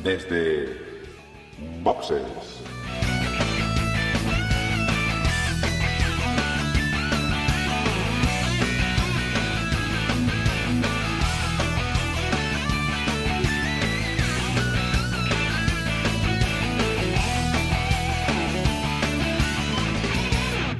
desde Boxes.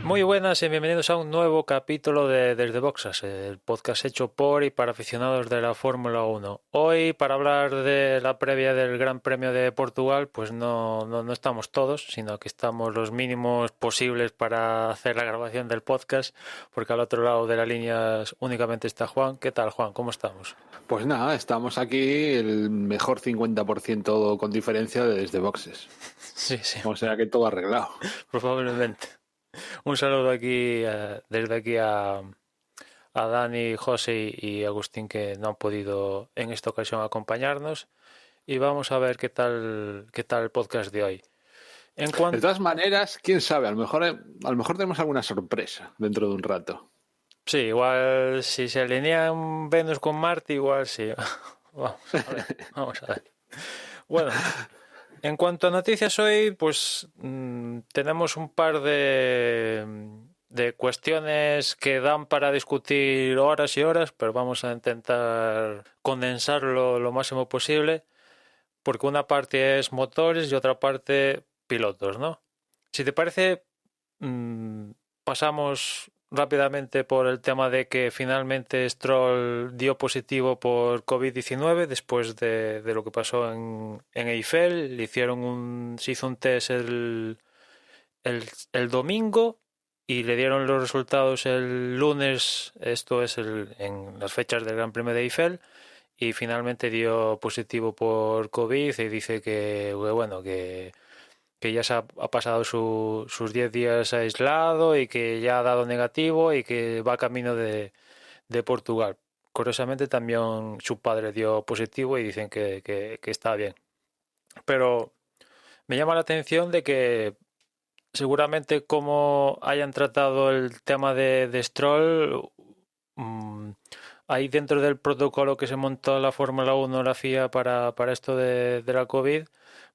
Muy buenas y bienvenidos a un nuevo capítulo de Desde Boxes, el podcast hecho por y para aficionados de la Fórmula 1. Hoy, para hablar de la previa del Gran Premio de Portugal, pues no estamos todos, sino que estamos los mínimos posibles para hacer la grabación del podcast, porque al otro lado de la línea únicamente está Juan. ¿Qué tal, Juan? ¿Cómo estamos? Pues nada, estamos aquí el mejor 50% con diferencia de Desde Boxes. Sí. O sea que todo arreglado. Probablemente. Un saludo aquí, desde aquí a Dani, José y Agustín, que no han podido en esta ocasión acompañarnos, y vamos a ver qué tal el podcast de hoy. De todas maneras, quién sabe, a lo mejor tenemos alguna sorpresa dentro de un rato. Sí, igual si se alinean Venus con Marte, igual sí. Vamos a ver. Bueno, en cuanto a noticias hoy, pues tenemos un par de cuestiones que dan para discutir horas y horas, pero vamos a intentar condensarlo lo máximo posible, porque una parte es motores y otra parte pilotos, ¿no? Si te parece, pasamos rápidamente por el tema de que finalmente Stroll dio positivo por COVID-19 después de lo que pasó en Eiffel. Se hizo un test el domingo y le dieron los resultados el lunes, esto es en las fechas del Gran Premio de Eiffel, y finalmente dio positivo por COVID y dice que ya ha pasado sus 10 días aislado y que ya ha dado negativo y que va camino de Portugal. Curiosamente también su padre dio positivo y dicen que está bien. Pero me llama la atención de que seguramente como hayan tratado el tema de Stroll, ahí dentro del protocolo que se montó la Fórmula 1, la FIA para esto de la COVID,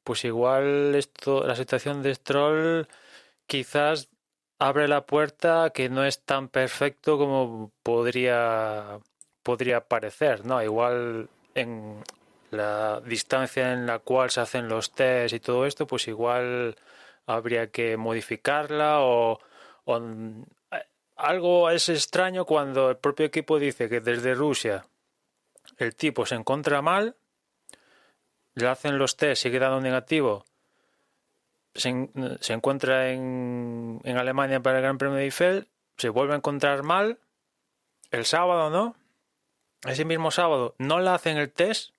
pues igual la situación de Stroll quizás abre la puerta a que no es tan perfecto como podría parecer, ¿no? Igual en la distancia en la cual se hacen los test y todo esto, pues igual habría que modificarla o algo es extraño cuando el propio equipo dice que desde Rusia el tipo se encuentra mal, le hacen los test, sigue dando negativo, se encuentra en Alemania para el Gran Premio de Eiffel, se vuelve a encontrar mal el sábado, ¿no? Ese mismo sábado no le hacen el test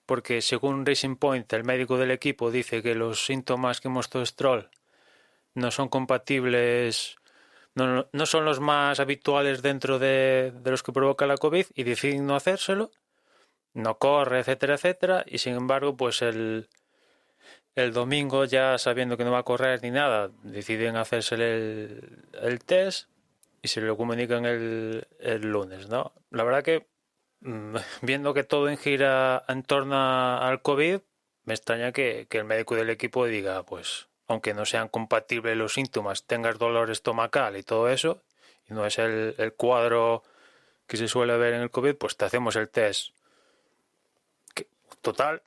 porque según Racing Point, el médico del equipo dice que los síntomas que mostró Stroll no son compatibles, no son los más habituales dentro de los que provoca la COVID, y deciden no hacérselo, no corre, etcétera, etcétera, y sin embargo, pues el domingo, ya sabiendo que no va a correr ni nada, deciden hacerse el test y se lo comunican el lunes, ¿no? La verdad que, viendo que todo gira en torno al COVID, me extraña que el médico del equipo diga, pues, aunque no sean compatibles los síntomas, tengas dolor estomacal y todo eso, y no es el cuadro que se suele ver en el COVID, pues te hacemos el test. Total,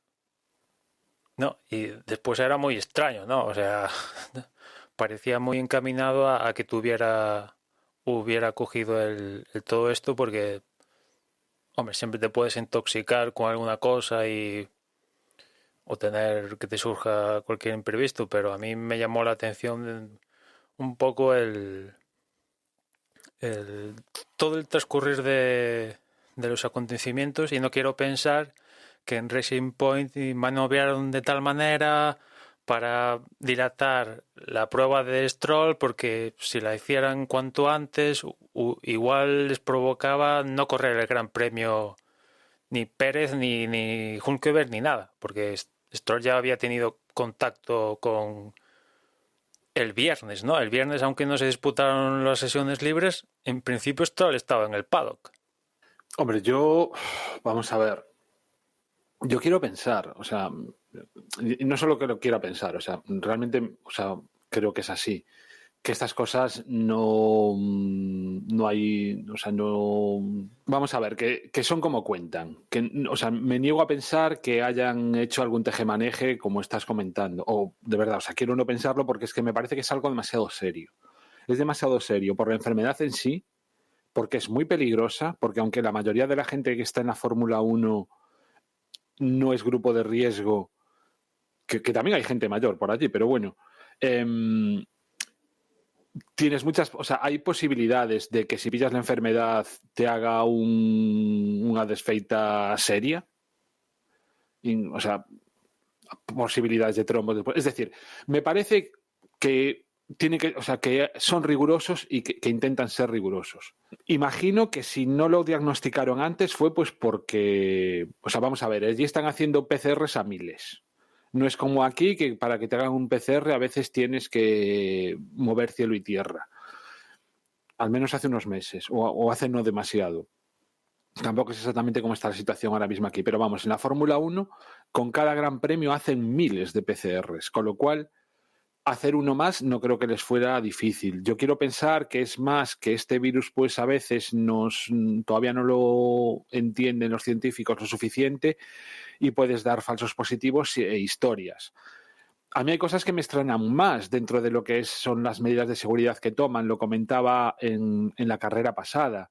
no, y después era muy extraño, ¿no? O sea, parecía muy encaminado a que hubiera cogido el todo esto, porque, hombre, siempre te puedes intoxicar con alguna cosa o tener que te surja cualquier imprevisto, pero a mí me llamó la atención un poco todo el transcurrir de los acontecimientos, y no quiero pensar que en Racing Point maniobraron de tal manera para dilatar la prueba de Stroll, porque si la hicieran cuanto antes, igual les provocaba no correr el Gran Premio ni Pérez ni Hülkenberg ni nada, porque Stroll ya había tenido contacto con el viernes, ¿no? El viernes, aunque no se disputaron las sesiones libres, en principio Stroll estaba en el paddock. Hombre, vamos a ver. Yo quiero pensar, o sea, y no solo que lo quiera pensar, o sea, realmente, o sea, creo que es así, que estas cosas no hay, o sea, no, vamos a ver, que son como cuentan, que, o sea, me niego a pensar que hayan hecho algún tejemaneje como estás comentando, o de verdad, o sea, quiero no pensarlo porque es que me parece que es algo demasiado serio. Es demasiado serio por la enfermedad en sí, porque es muy peligrosa, porque aunque la mayoría de la gente que está en la Fórmula 1 no es grupo de riesgo, que también hay gente mayor por allí, pero bueno, eh, tienes muchas, o sea, hay posibilidades de que si pillas la enfermedad te haga una desfeita seria, o sea, posibilidades de trombos después. Es decir, me parece que o sea, que son rigurosos y que intentan ser rigurosos. Imagino que si no lo diagnosticaron antes fue pues porque, o sea, vamos a ver, allí están haciendo PCRs a miles. No es como aquí, que para que te hagan un PCR a veces tienes que mover cielo y tierra. Al menos hace unos meses, o hace no demasiado. Tampoco es exactamente cómo está la situación ahora mismo aquí, pero vamos, en la Fórmula 1, con cada gran premio hacen miles de PCRs, con lo cual hacer uno más no creo que les fuera difícil. Yo quiero pensar que es más que este virus pues a veces todavía no lo entienden los científicos lo suficiente y puedes dar falsos positivos e historias. A mí hay cosas que me extrañan más dentro de lo que son las medidas de seguridad que toman. Lo comentaba en la carrera pasada.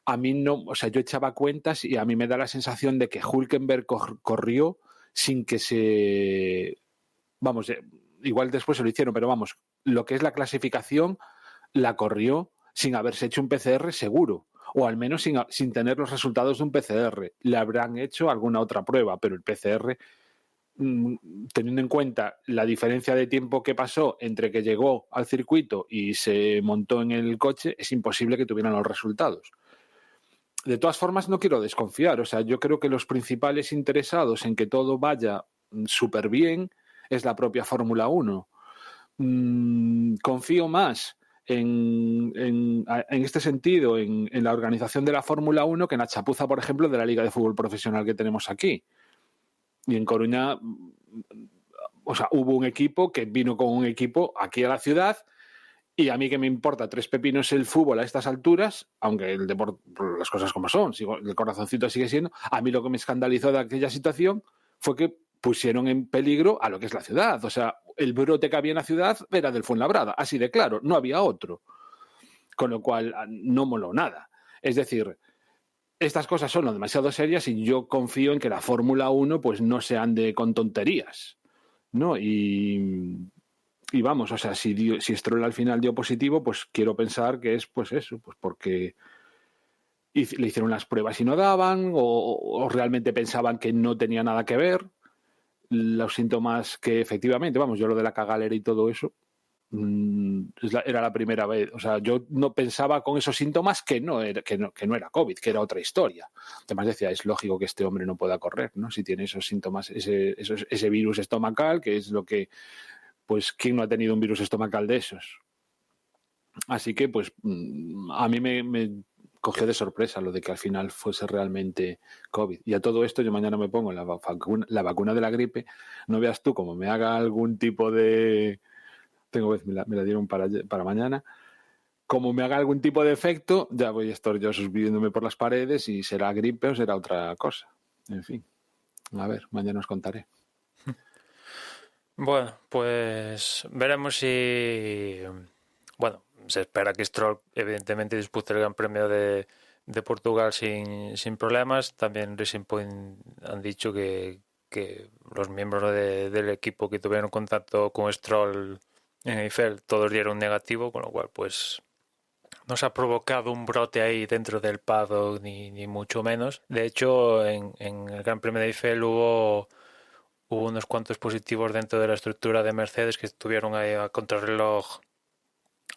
A mí no, o sea, yo echaba cuentas y a mí me da la sensación de que Hülkenberg corrió sin que vamos, igual después se lo hicieron, pero vamos, lo que es la clasificación la corrió sin haberse hecho un PCR seguro, o al menos sin tener los resultados de un PCR. Le habrán hecho alguna otra prueba, pero el PCR, teniendo en cuenta la diferencia de tiempo que pasó entre que llegó al circuito y se montó en el coche, es imposible que tuvieran los resultados. De todas formas, no quiero desconfiar. O sea, yo creo que los principales interesados en que todo vaya súper bien es la propia Fórmula 1. Confío más en este sentido en la organización de la Fórmula 1 que en la chapuza, por ejemplo, de la Liga de Fútbol Profesional que tenemos aquí. Y en Coruña, o sea, hubo un equipo que vino con un equipo aquí a la ciudad. Y a mí que me importa tres pepinos el fútbol a estas alturas, aunque el deporte, las cosas como son, el corazoncito sigue siendo, a mí lo que me escandalizó de aquella situación fue que pusieron en peligro a lo que es la ciudad. O sea, el brote que había en la ciudad era del Fuenlabrada, así de claro, no había otro. Con lo cual no moló nada. Es decir, estas cosas son demasiado serias y yo confío en que la Fórmula 1 pues no se ande con tonterías, ¿no? Y vamos, o sea, si Stroll al final dio positivo, pues quiero pensar que es pues eso, pues porque le hicieron las pruebas y no daban, o realmente pensaban que no tenía nada que ver. Los síntomas que efectivamente, vamos, yo lo de la cagalera y todo eso, era la primera vez. O sea, yo no pensaba con esos síntomas que no era COVID, que era otra historia. Además decía, es lógico que este hombre no pueda correr, ¿no? Si tiene esos síntomas, ese virus estomacal, que es lo que... Pues, ¿quién no ha tenido un virus estomacal de esos? Así que, pues, a mí me cogió de sorpresa lo de que al final fuese realmente COVID. Y a todo esto yo mañana me pongo la vacuna de la gripe. No veas tú como me haga algún tipo de... me la dieron para mañana. Como me haga algún tipo de efecto, ya voy a estar yo subiéndome por las paredes y será gripe o será otra cosa. En fin, a ver, mañana os contaré. Bueno, pues veremos si... Bueno, se espera que Stroll evidentemente dispute el Gran Premio de Portugal sin problemas. También Racing Point han dicho que los miembros del equipo que tuvieron contacto con Stroll en Eiffel todos dieron negativo, con lo cual pues no se ha provocado un brote ahí dentro del paddock ni mucho menos. De hecho, en el Gran Premio de Eiffel hubo unos cuantos positivos dentro de la estructura de Mercedes que estuvieron ahí a contrarreloj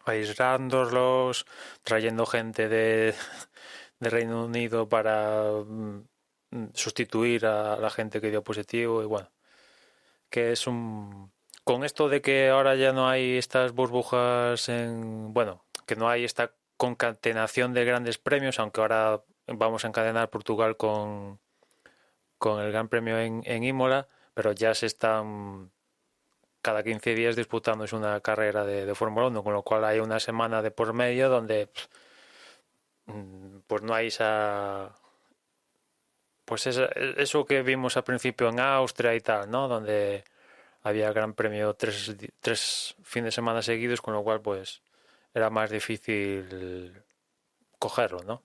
aislándolos, trayendo gente de Reino Unido para sustituir a la gente que dio positivo. Y bueno, que es con esto de que ahora ya no hay estas burbujas bueno, que no hay esta concatenación de grandes premios, aunque ahora vamos a encadenar Portugal con con el Gran Premio en Imola, pero ya se están cada 15 días disputándose una carrera de Fórmula 1, con lo cual hay una semana de por medio donde pues no hay esa... Pues eso que vimos al principio en Austria y tal, ¿no? Donde había Gran Premio tres fines de semana seguidos, con lo cual pues era más difícil cogerlo, ¿no?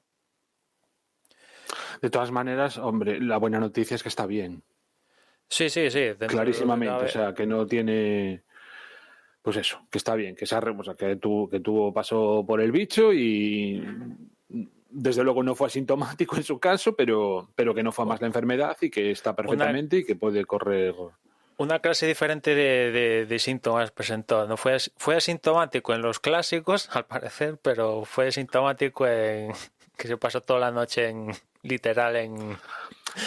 De todas maneras, hombre, la buena noticia es que está bien. Sí. Clarísimamente, o sea, que no tiene... Pues eso, que está bien, que o sea, que tuvo paso por el bicho y desde luego no fue asintomático en su caso, pero que no fue más la enfermedad y que está perfectamente y que puede correr. Una clase diferente de síntomas presentó. No fue asintomático en los clásicos, al parecer, pero fue asintomático en que se pasó toda la noche literal en...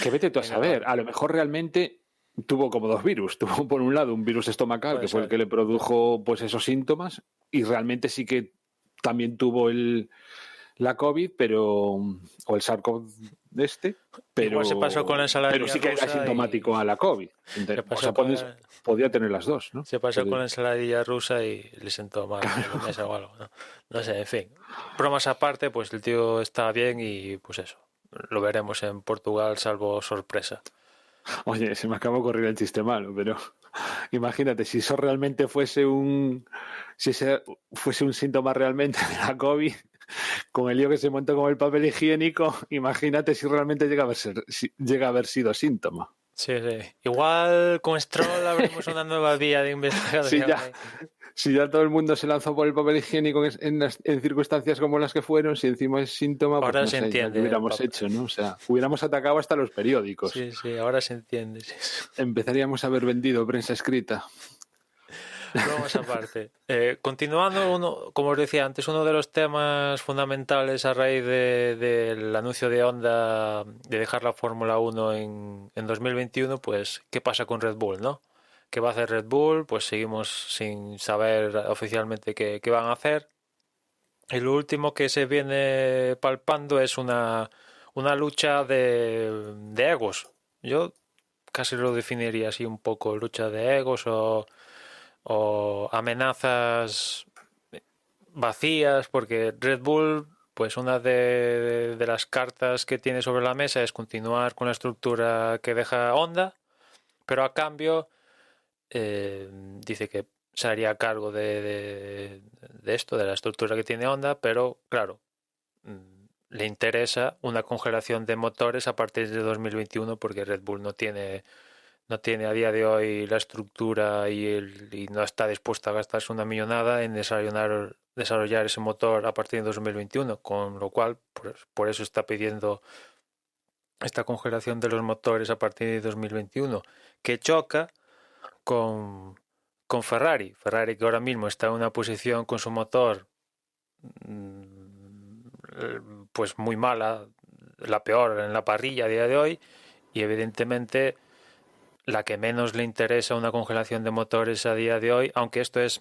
Que vete tú a saber, a lo mejor realmente tuvo como dos virus. Tuvo por un lado un virus estomacal, que fue el que le produjo pues esos síntomas, y realmente sí que también tuvo la COVID, o el SARS-CoV pero igual se pasó con la ensaladilla pero sí que era rusa asintomático a la COVID. O sea, podía tener las dos, ¿no? Se pasó con la ensaladilla rusa y le sentó mal la mesa o algo, ¿no? No sé, en fin. Bromas aparte, pues el tío está bien y pues eso. Lo veremos en Portugal, salvo sorpresa. Oye, se me acabó de ocurrir el chiste malo, pero imagínate, si eso realmente fuese si ese fuese un síntoma realmente de la COVID, con el lío que se montó con el papel higiénico, imagínate si realmente llega a haber sido síntoma. Sí. Igual con Stroll abrimos una nueva vía de investigación. Si ya todo el mundo se lanzó por el papel higiénico en circunstancias como las que fueron, si encima es síntoma, pues ahora no se sé, entiende, ¿qué hubiéramos hecho, ¿no? O sea, hubiéramos atacado hasta los periódicos. Sí, ahora se entiende. Sí. Empezaríamos a haber vendido prensa escrita. Vamos aparte. Continuando, como os decía antes, uno de los temas fundamentales a raíz del anuncio de Honda de dejar la Fórmula 1 en 2021, pues, ¿qué pasa con Red Bull, no? ¿Qué va a hacer Red Bull? Pues seguimos sin saber oficialmente qué van a hacer. Y lo último que se viene palpando es una lucha de egos. Yo casi lo definiría así un poco, lucha de egos o amenazas vacías, porque Red Bull, pues una de las cartas que tiene sobre la mesa es continuar con la estructura que deja Honda, pero a cambio dice que se haría cargo de esto, de la estructura que tiene Honda, pero claro, le interesa una congelación de motores a partir de 2021 porque Red Bull no tiene a día de hoy la estructura y no está dispuesta a gastarse una millonada en desarrollar ese motor a partir de 2021, con lo cual por eso está pidiendo esta congelación de los motores a partir de 2021, que choca con Ferrari. Ferrari, que ahora mismo está en una posición con su motor pues muy mala, la peor en la parrilla a día de hoy, y evidentemente la que menos le interesa una congelación de motores a día de hoy, aunque esto es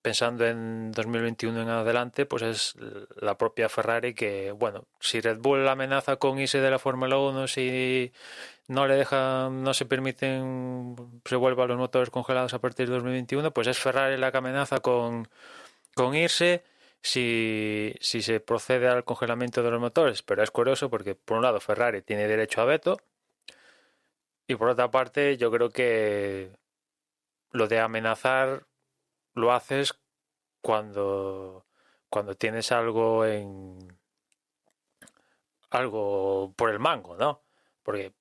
pensando en 2021 en adelante, pues es la propia Ferrari que, bueno, si Red Bull amenaza con irse de la Fórmula 1, si no le dejan, no se permiten, se vuelvan los motores congelados a partir de 2021, pues es Ferrari la que amenaza con irse si se procede al congelamiento de los motores. Pero es curioso porque, por un lado, Ferrari tiene derecho a veto, y por otra parte, yo creo que lo de amenazar lo haces cuando tienes algo por el mango, ¿no? Porque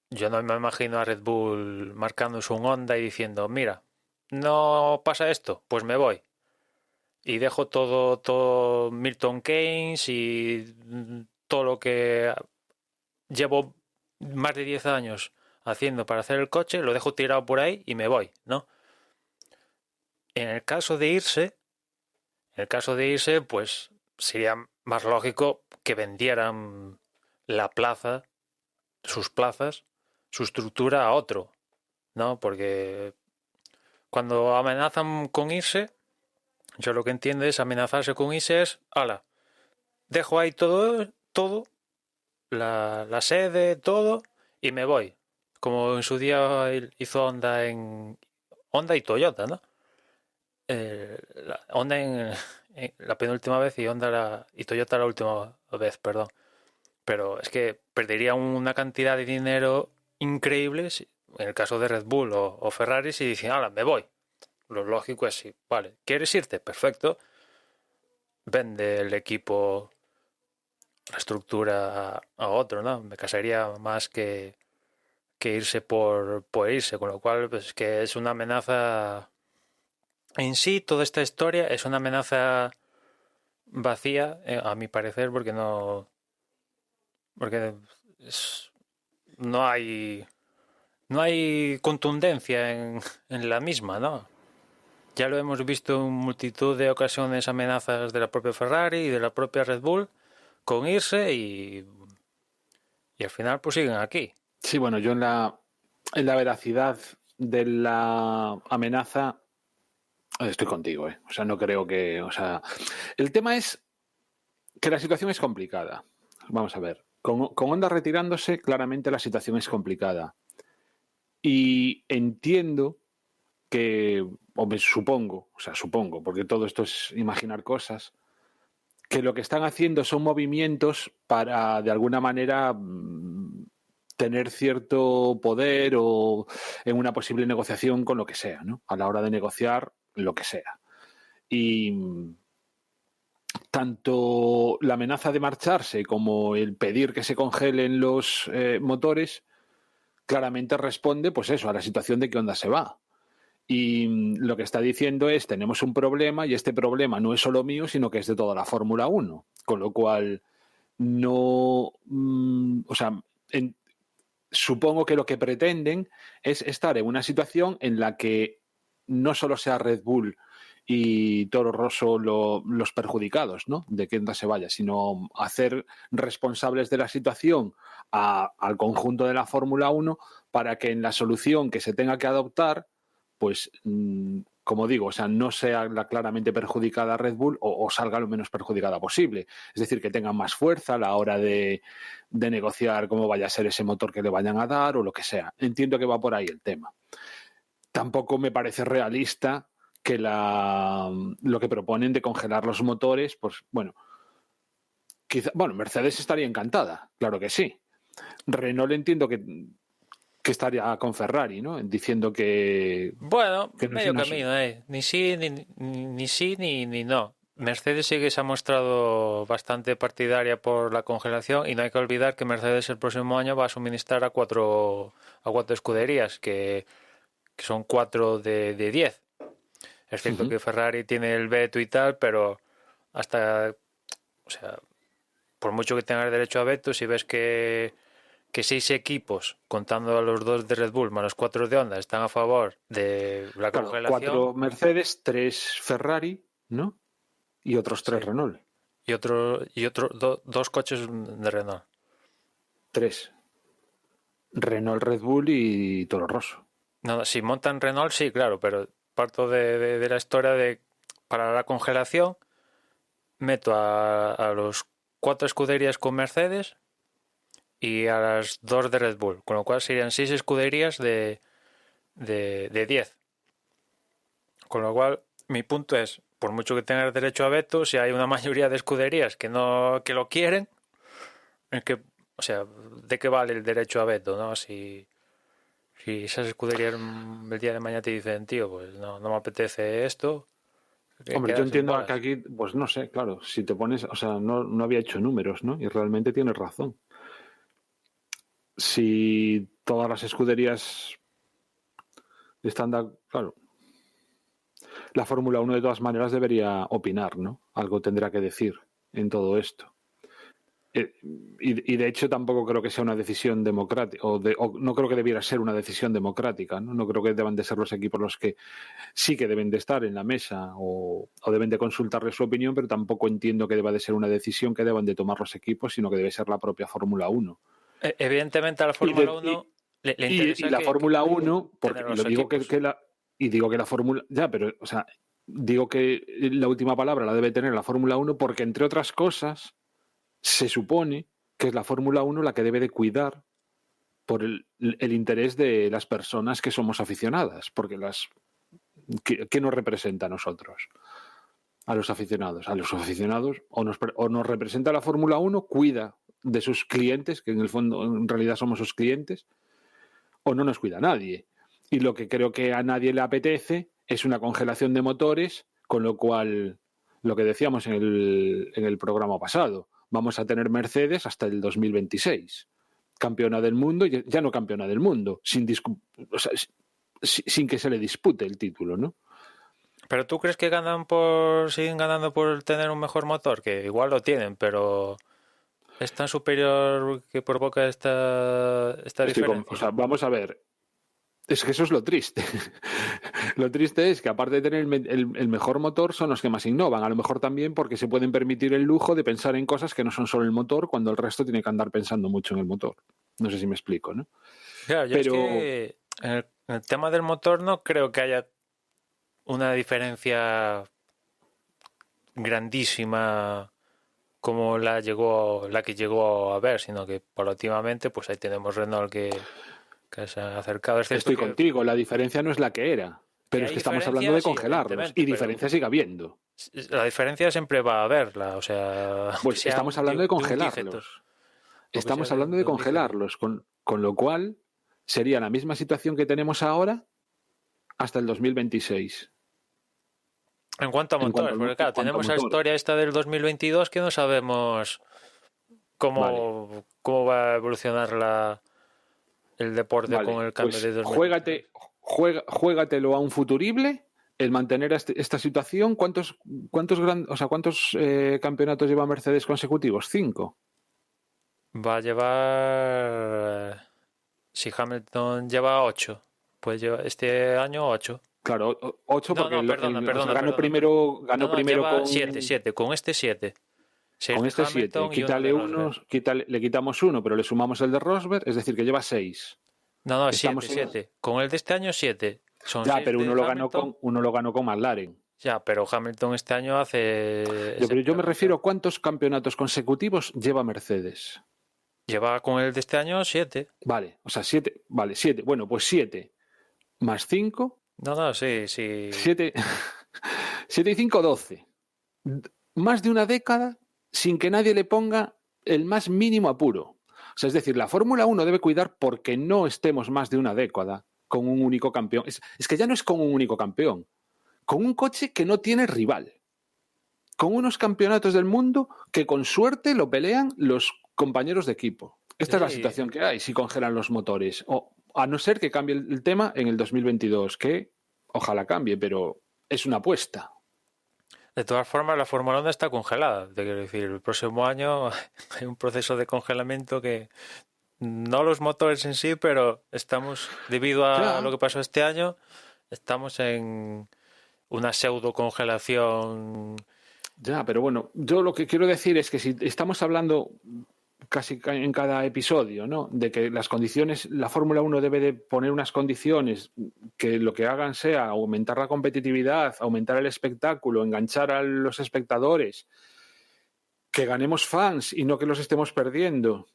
yo no me imagino a Red Bull marcándose un Honda y diciendo, mira, no pasa esto, pues me voy. Y dejo todo Milton Keynes y todo lo que llevo más de 10 años haciendo para hacer el coche, lo dejo tirado por ahí y me voy, ¿no? En el caso de irse, pues sería más lógico que vendieran la plaza, sus plazas, su estructura a otro, ¿no? Porque cuando amenazan con irse, yo lo que entiendo es amenazarse con irse es, ala, dejo ahí todo, la sede, todo, y me voy. como en su día hizo Honda y Toyota, ¿no? Honda en la penúltima vez y y Toyota la última vez, perdón. Pero es que perdería una cantidad de dinero increíble en el caso de Red Bull o Ferrari si dicen, ¡hala, me voy! Lo lógico es sí, vale, ¿quieres irte? Perfecto. Vende el equipo, la estructura a otro, ¿no? Me casaría más que irse por irse, con lo cual, pues que es una amenaza en sí, toda esta historia es una amenaza vacía, a mi parecer, porque es- no no hay contundencia en la misma, ¿no? Ya lo hemos visto en multitud de ocasiones, amenazas de la propia Ferrari y de la propia Red Bull con irse y al final pues siguen aquí. Sí, bueno, yo en la veracidad de la amenaza estoy contigo, ¿eh? O sea, no creo que... O sea, el tema es que la situación es complicada. Vamos a ver. Con Honda retirándose, claramente la situación es complicada. Y entiendo que, o me supongo, porque todo esto es imaginar cosas, que lo que están haciendo son movimientos para, de alguna manera, tener cierto poder o en una posible negociación con lo que sea, ¿no? A la hora de negociar lo que sea. Y tanto la amenaza de marcharse como el pedir que se congelen los motores claramente responde, pues eso, a la situación de que Honda se va. Y lo que está diciendo es, tenemos un problema y este problema no es solo mío, sino que es de toda la Fórmula 1. Con lo cual, no... o sea, supongo que lo que pretenden es estar en una situación en la que no solo sea Red Bull y Toro Rosso los perjudicados, ¿no? De que Honda se vaya, sino hacer responsables de la situación al conjunto de la Fórmula 1 para que en la solución que se tenga que adoptar, pues, como digo, o sea, no sea la claramente perjudicada Red Bull o salga lo menos perjudicada posible. Es decir, que tengan más fuerza a la hora de negociar cómo vaya a ser ese motor que le vayan a dar o lo que sea. Entiendo que va por ahí el tema. Tampoco me parece realista que lo que proponen de congelar los motores, pues bueno, Mercedes estaría encantada, claro que sí. Renault entiendo que estaría con Ferrari, ¿no? Diciendo Bueno, que no es medio una... camino, ¿eh? Ni sí, ni sí, ni no. Mercedes sí que se ha mostrado bastante partidaria por la congelación y no hay que olvidar que Mercedes el próximo año va a suministrar a cuatro escuderías, que son 4 de 10. Es cierto Uh-huh. que Ferrari tiene el veto y tal, pero hasta, o sea, por mucho que tengas derecho a veto, si ves que 6 equipos, contando a los 2 de Red Bull más los 4 de Honda, están a favor de la Claro, congelación, 4 Mercedes, 3 Ferrari, ¿no? Y otros 3 sí, Renault. y 2 coches de Renault. 3 Renault, Red Bull y Toro Rosso. No, si montan Renault, sí, claro, pero parto de la historia de para la congelación meto a los 4 escuderías con Mercedes y a las 2 de Red Bull, con lo cual serían 6 escuderías de 10. Con lo cual, mi punto es, por mucho que tengas derecho a veto, si hay una mayoría de escuderías que lo quieren, es que, o sea, ¿de qué vale el derecho a veto, no? Si esas escuderías el día de mañana te dicen, tío, pues no me apetece esto, que Hombre, yo quedas sin entiendo que bolas. aquí, pues no sé, claro, si te pones, o sea, no había hecho números, ¿no? Y realmente tienes razón. Si todas las escuderías están, claro, la Fórmula 1 de todas maneras debería opinar, ¿no? Algo tendrá que decir en todo esto. Y de hecho tampoco creo que sea una decisión democrática, o no creo que debiera ser una decisión democrática, ¿no? No creo que deban de ser los equipos los que sí que deben de estar en la mesa o deben de consultarle su opinión, pero tampoco entiendo que deba de ser una decisión que deban de tomar los equipos, sino que debe ser la propia Fórmula 1. Evidentemente a la Y, Fórmula de, 1 le y interesa la Fórmula 1, porque tener y lo los digo equipos. digo que la Fórmula, ya, pero, o sea, digo que la última palabra la debe tener la Fórmula 1 porque, entre otras cosas, se supone que es la Fórmula 1 la que debe de cuidar por el interés de las personas que somos aficionadas, porque ¿qué nos representa a nosotros? A los aficionados. A los aficionados o nos representa la Fórmula 1, cuida de sus clientes, que en el fondo en realidad somos sus clientes, o no nos cuida nadie. Y lo que creo que a nadie le apetece es una congelación de motores, con lo cual, lo que decíamos en el programa pasado, vamos a tener Mercedes hasta el 2026. Campeona del mundo, ya no campeona del mundo, sin que se le dispute el título, ¿no? ¿Pero tú crees que siguen ganando por tener un mejor motor? Que igual lo tienen, pero es tan superior que provoca esta diferencia. Vamos a ver. Es que eso es lo triste. Lo triste es que aparte de tener el mejor motor, son los que más innovan. A lo mejor también porque se pueden permitir el lujo de pensar en cosas que no son solo el motor, cuando el resto tiene que andar pensando mucho en el motor. No sé si me explico, ¿no? Claro, yo es que en el tema del motor no creo que haya una diferencia grandísima como la que llegó a ver, sino que paulatinamente pues ahí tenemos Renault que se ha acercado. Estoy contigo, la diferencia no es la que era, pero es que estamos hablando de congelarlos, y diferencia sigue habiendo. La diferencia siempre va a haberla, o sea... Pues estamos hablando de congelarlos. Estamos hablando de congelarlos, con lo cual sería la misma situación que tenemos ahora hasta el 2026. En cuanto a motores, porque claro, tenemos la historia esta del 2022 que no sabemos cómo va a evolucionar el deporte con el cambio de 2022. Juégatelo a un futurible, el mantener esta situación. ¿Cuántos campeonatos lleva Mercedes consecutivos? 5. Va a llevar... Si Hamilton lleva 8, pues lleva este año 8. Claro, 8 porque perdona, ganó primero lleva con 7, con este 7. Con este 7, le quitamos 1, pero le sumamos el de Rosberg, es decir, que lleva 6. No, 7. Con el de este año 7. Ya, pero uno lo ganó con McLaren. Ya, pero Hamilton este año hace... Pero yo me refiero a cuántos campeonatos consecutivos lleva Mercedes. Lleva con el de este año 7. Vale, o sea, 7. Vale, 7. Bueno, pues 7 más 5. Sí. 7 y 5, 12. Más de una década sin que nadie le ponga el más mínimo apuro. O sea, es decir, la Fórmula 1 debe cuidar porque no estemos más de una década con un único campeón. Es que ya no es con un único campeón, con un coche que no tiene rival, con unos campeonatos del mundo que con suerte lo pelean los compañeros de equipo. Esta es la situación que hay si congelan los motores. O a no ser que cambie el tema en el 2022, que ojalá cambie, pero es una apuesta. De todas formas, la Fórmula 1 está congelada. Te quiero decir, el próximo año hay un proceso de congelamiento que no los motores en sí, pero estamos, debido a lo que pasó este año, estamos en una pseudo congelación. Ya, pero bueno, yo lo que quiero decir es que si estamos hablando casi en cada episodio, ¿no?, de que las condiciones, la Fórmula 1 debe de poner unas condiciones que lo que hagan sea aumentar la competitividad, aumentar el espectáculo, enganchar a los espectadores, que ganemos fans y no que los estemos perdiendo,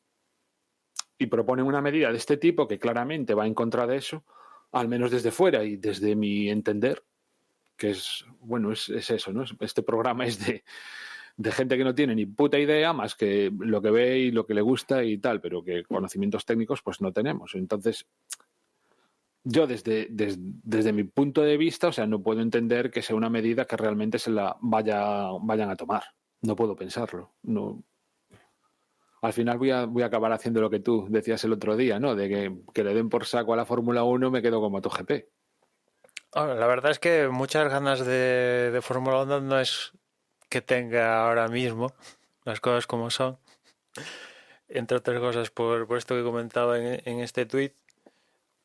y proponen una medida de este tipo que claramente va en contra de eso, al menos desde fuera y desde mi entender, que es eso, ¿no? Este programa es de gente que no tiene ni puta idea más que lo que ve y lo que le gusta y tal, pero que conocimientos técnicos pues no tenemos. Entonces, yo desde mi punto de vista, o sea, no puedo entender que sea una medida que realmente se la vayan a tomar. No puedo pensarlo. No. Al final voy a acabar haciendo lo que tú decías el otro día, ¿no? De que le den por saco a la Fórmula 1, me quedo con MotoGP. La verdad es que muchas ganas de Fórmula 1 no es que tenga ahora mismo, las cosas como son, entre otras cosas por esto que comentaba en este tuit,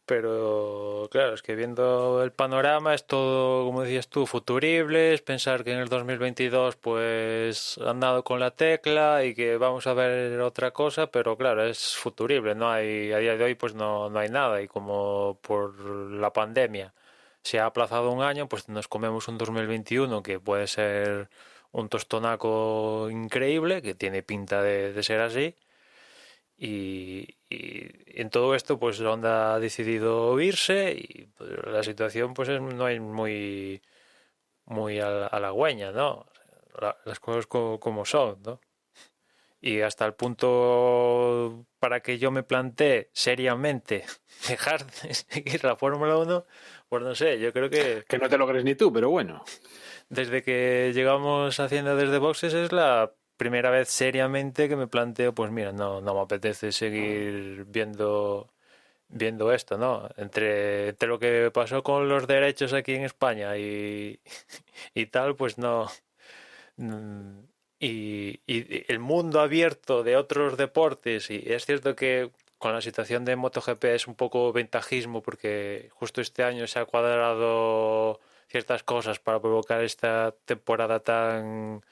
pero claro, es que viendo el panorama es todo, como decías tú, futurible, es pensar que en el 2022 pues han dado con la tecla y que vamos a ver otra cosa, pero claro, es futurible, no hay, a día de hoy pues no hay nada, y como por la pandemia se ha aplazado un año, pues nos comemos un 2021 que puede ser un tostonaco increíble, que tiene pinta de ser así, Y en todo esto, pues Honda ha decidido irse y pues, la situación pues no es muy halagüeña, ¿no? Las cosas como son, ¿no? Y hasta el punto para que yo me plantee seriamente dejar de seguir la Fórmula 1, pues no sé, yo creo que Que no te lo crees ni tú, pero bueno. desde que llegamos haciendo desde boxes es la primera vez seriamente que me planteo, pues mira, no me apetece seguir viendo esto, ¿no? Entre lo que pasó con los derechos aquí en España y tal, pues no. Mm, y el mundo abierto de otros deportes, y es cierto que con la situación de MotoGP es un poco ventajismo porque justo este año se ha cuadrado ciertas cosas para provocar esta temporada tan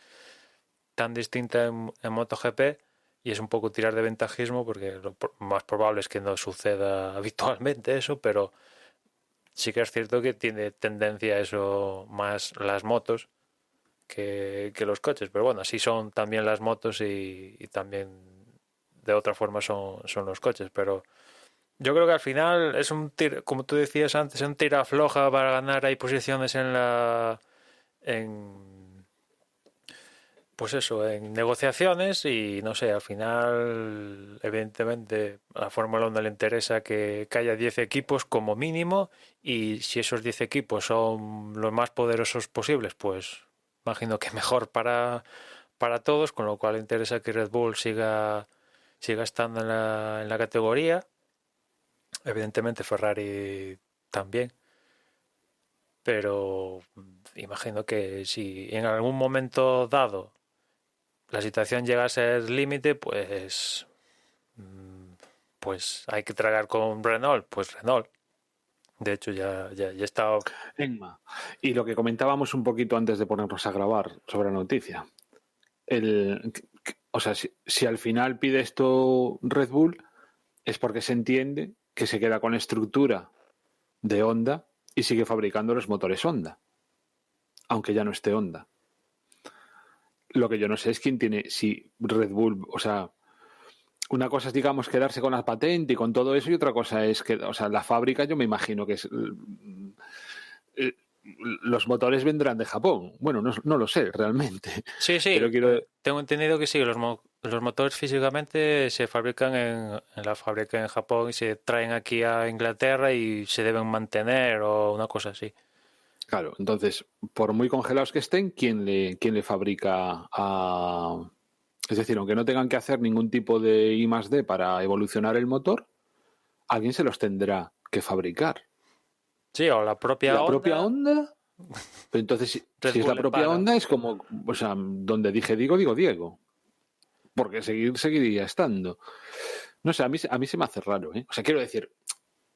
distinta en MotoGP y es un poco tirar de ventajismo porque lo más probable es que no suceda habitualmente eso, pero sí que es cierto que tiene tendencia a eso más las motos que los coches, pero bueno, así son también las motos y también de otra forma son los coches, pero yo creo que al final es como tú decías antes, es un tira floja para ganar ahí posiciones en pues eso, en negociaciones y no sé, al final evidentemente a la Fórmula 1 le interesa que haya 10 equipos como mínimo y si esos 10 equipos son los más poderosos posibles, pues imagino que mejor para todos, con lo cual le interesa que Red Bull siga estando en la categoría. Evidentemente Ferrari también, pero imagino que si en algún momento dado la situación llega a ser límite, pues hay que tragar con Renault, pues Renault. De hecho, ya está. Enma. Y lo que comentábamos un poquito antes de ponernos a grabar sobre la noticia. O sea, si al final pide esto Red Bull, es porque se entiende que se queda con la estructura de Honda y sigue fabricando los motores Honda, aunque ya no esté Honda. Lo que yo no sé es quién tiene, si Red Bull, o sea, una cosa es, digamos, quedarse con la patente y con todo eso, y otra cosa es que, o sea, la fábrica yo me imagino que es... los motores vendrán de Japón. Bueno, no lo sé realmente. Sí, Pero tengo entendido que sí, los motores físicamente se fabrican en la fábrica en Japón y se traen aquí a Inglaterra y se deben mantener o una cosa así. Claro, entonces, por muy congelados que estén, ¿quién le fabrica a...? Es decir, aunque no tengan que hacer ningún tipo de I+D para evolucionar el motor, alguien se los tendrá que fabricar. Sí, o la propia ¿La propia Honda, Honda? Pero entonces, Red si es Bull la le propia paga. Honda, es como, o sea, donde dije digo Diego. Porque seguiría estando. No sé, a mí se me hace raro, ¿eh? O sea, quiero decir,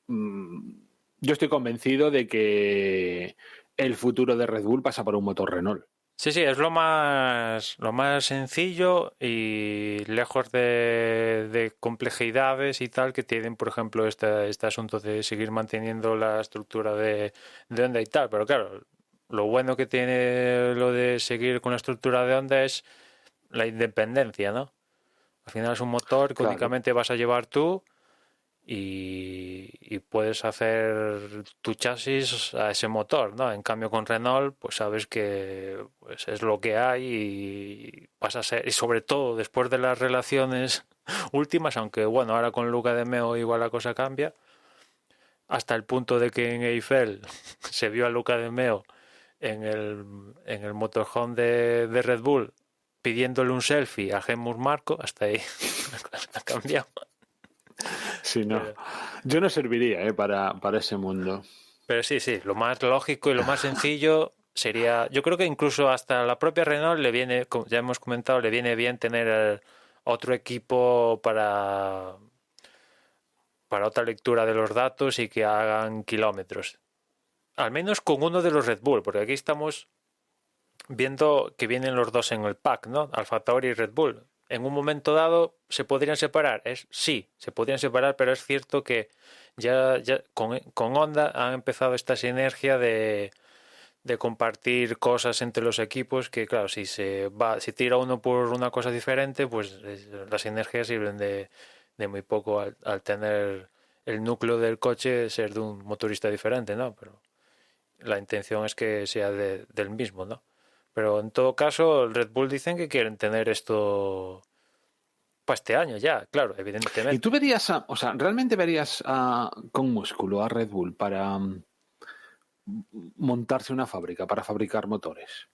yo estoy convencido de que el futuro de Red Bull pasa por un motor Renault. Sí, sí, es lo más sencillo y lejos de complejidades y tal que tienen, por ejemplo, este asunto de seguir manteniendo la estructura de Honda y tal. Pero claro, lo bueno que tiene lo de seguir con la estructura de Honda es la independencia, ¿no? Al final es un motor que Claro. únicamente vas a llevar tú y puedes hacer tu chasis a ese motor, ¿no? En cambio con Renault, pues sabes que pues es lo que hay y pasa a ser, y sobre todo después de las relaciones últimas, aunque bueno, ahora con Luca de Meo igual la cosa cambia, hasta el punto de que en Eiffel se vio a Luca de Meo en el motorhome de Red Bull pidiéndole un selfie a Helmut Marko, hasta ahí ha cambiado. Sí, no. Pero, Yo no serviría para ese mundo. Pero sí, sí, lo más lógico y lo más sencillo sería, yo creo que incluso hasta la propia Renault le viene, como ya hemos comentado, le viene bien tener otro equipo para otra lectura de los datos y que hagan kilómetros. Al menos con uno de los Red Bull, porque aquí estamos viendo que vienen los dos en el pack, ¿no? Alfa Tauri y Red Bull. En un momento dado se podrían separar, sí, se podrían separar, pero es cierto que ya con Honda han empezado esta sinergia de compartir cosas entre los equipos que claro, si tira uno por una cosa diferente, pues las sinergias sirven de muy poco al tener el núcleo del coche ser de un motorista diferente, ¿no? Pero la intención es que sea del mismo, ¿no? Pero en todo caso, el Red Bull dicen que quieren tener esto para este año ya, claro, ¿Y evidentemente. tú verías, realmente verías con músculo a Red Bull para montarse una fábrica, para fabricar motores?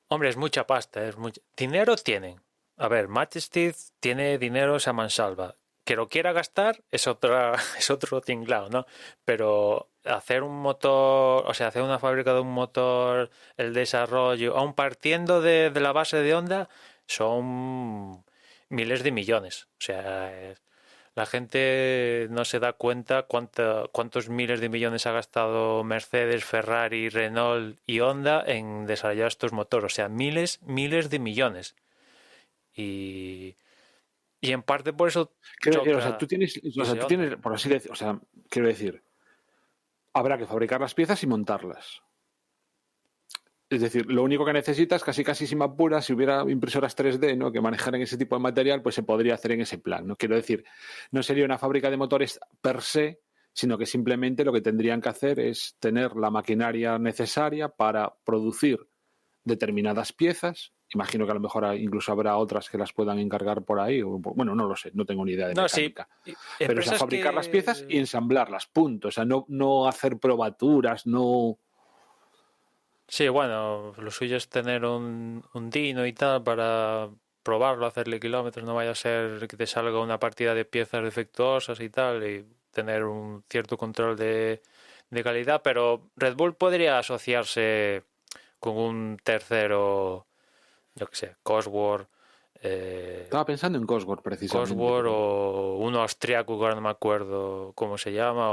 Hombre, es mucha pasta, es mucho. Dinero tienen. A ver, Majestic tiene dinero a mansalva. Que lo quiera gastar es otra, es otro tinglao, ¿no? Pero hacer un motor, o sea, hacer una fábrica de un motor, el desarrollo, aun partiendo de la base de Honda, son miles de millones. O sea, la gente no se da cuenta cuántos miles de millones ha gastado Mercedes, Ferrari, Renault y Honda en desarrollar estos motores. O sea, miles de millones. Y, y en parte por eso Quiero decir, choca tú Honda. tienes, por así decir, quiero decir, habrá que fabricar las piezas y montarlas. Es decir, lo único que necesitas, casi casi si me apuras, si hubiera impresoras 3D, ¿no?, que manejaran ese tipo de material, pues se podría hacer en ese plan, ¿no? Quiero decir, no sería una fábrica de motores per se, sino que simplemente lo que tendrían que hacer es tener la maquinaria necesaria para producir determinadas piezas. Imagino que a lo mejor incluso habrá otras que las puedan encargar por ahí. Bueno, no lo sé, no tengo ni idea de No, sí. mecánica. Pero es a Empresas fabricar las piezas y que... ensamblarlas, punto. O sea, no hacer probaturas, no... Sí, bueno, lo suyo es tener un Dino y tal para probarlo, hacerle kilómetros, no vaya a ser que te salga una partida de piezas defectuosas y tal, y tener un cierto control de calidad, pero Red Bull podría asociarse con un tercero, yo que sé, Cosworth, Estaba pensando en Cosworth precisamente, Cosworth pero... o uno austriaco que ahora no me acuerdo cómo se llama,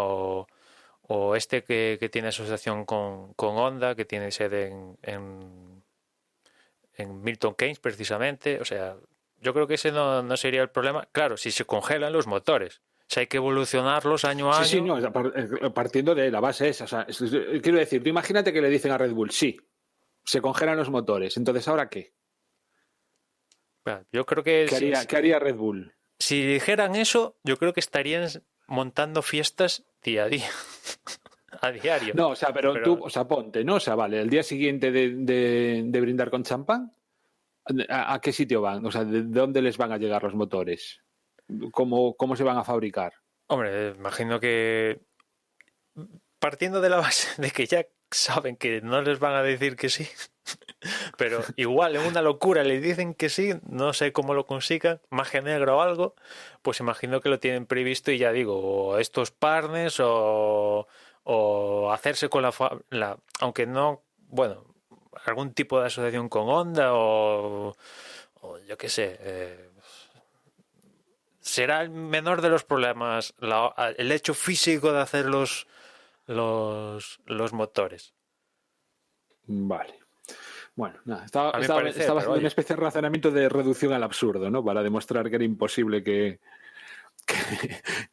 o este que tiene asociación con Honda, que tiene sede en Milton Keynes precisamente. O sea, yo creo que ese no sería el problema. Claro, si se congelan los motores, si hay que evolucionarlos año a Sí, sí, año. no, partiendo de la base esa. O sea, quiero decir, tú imagínate que le dicen a Red Bull, sí, se congelan los motores. Entonces, ¿ahora qué? Bueno, yo creo que Qué haría Red Bull? si dijeran eso, yo creo que estarían montando fiestas día a día, a diario. No, o sea, pero tú, Pero o sea, ponte, ¿no? O sea, vale, el día siguiente de brindar con champán, ¿a qué sitio van? O sea, ¿de dónde les van a llegar los motores? ¿Cómo se van a fabricar? hombre, imagino que partiendo de la base de que ya saben que no les van a decir que sí, pero igual en una locura le dicen que sí, no sé cómo lo consigan, magia negra o algo, pues imagino que lo tienen previsto y ya digo, o estos partners o hacerse con aunque no, bueno, algún tipo de asociación con Honda o yo qué sé, será el menor de los problemas el hecho físico de hacer los motores. Vale. Bueno, nada, A mi estaba parecer, pero haciendo una oye. especie de razonamiento de reducción al absurdo, ¿no? Para demostrar que era imposible que,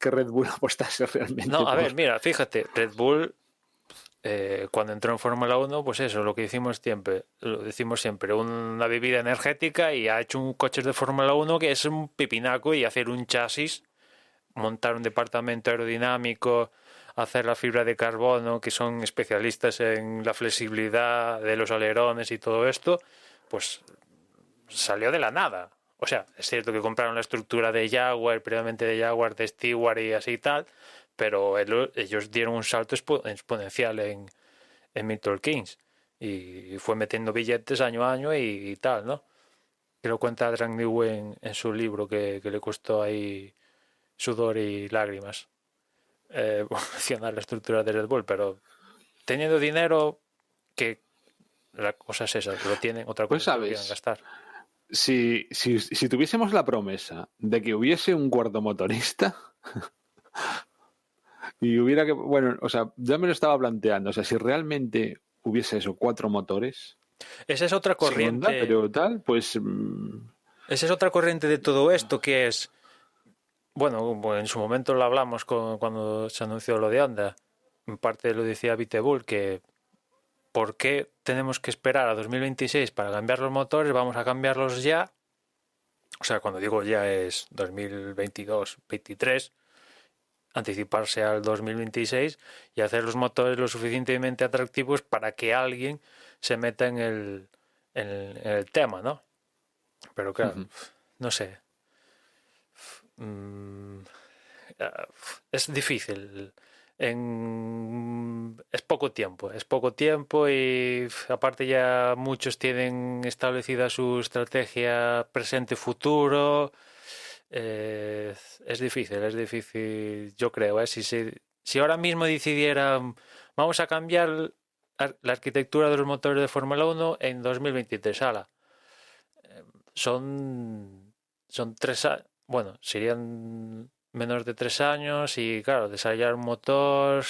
que Red Bull apostase realmente No, a ver, por... mira, fíjate, Red Bull cuando entró en Fórmula Uno, pues eso, lo decimos siempre, una bebida energética y ha hecho un coche de Fórmula Uno que es un pipinaco y hacer un chasis, montar un departamento aerodinámico, hacer la fibra de carbono, que son especialistas en la flexibilidad de los alerones y todo esto, pues salió de la nada. O sea, es cierto que compraron la estructura de Jaguar, previamente de Jaguar, de Stewart y así y tal, pero ellos dieron un salto exponencial en Milton Keynes y fue metiendo billetes año a año y tal, ¿no? Que lo cuenta Drake New en su libro que le costó ahí sudor y lágrimas evolucionar la estructura de Red Bull, pero teniendo dinero, que la cosa es esa, que lo tienen, otra cosa Pues es que lo quieran sabes, gastar. si tuviésemos la promesa de que hubiese un cuarto motorista y hubiera que, bueno, o sea, ya me lo estaba planteando, o sea, si realmente hubiese eso, cuatro motores, Esa es otra sin onda, corriente, pero tal, pues esa es otra corriente de todo esto que es, bueno, en su momento lo hablamos cuando se anunció lo de Honda. En parte lo decía Vitebull, que ¿por qué tenemos que esperar a 2026 para cambiar los motores? Vamos a cambiarlos ya. O sea, cuando digo ya es 2022-23, anticiparse al 2026 y hacer los motores lo suficientemente atractivos para que alguien se meta en el tema, ¿no? Pero claro, no sé. Es difícil. Es poco tiempo y aparte ya muchos tienen establecida su estrategia presente-futuro. Es difícil, yo creo. Si ahora mismo decidieran, vamos a cambiar la arquitectura de los motores de Fórmula 1 en 2023, ala. Son 3 años, bueno, serían menos de 3 años y claro, desarrollar un motor,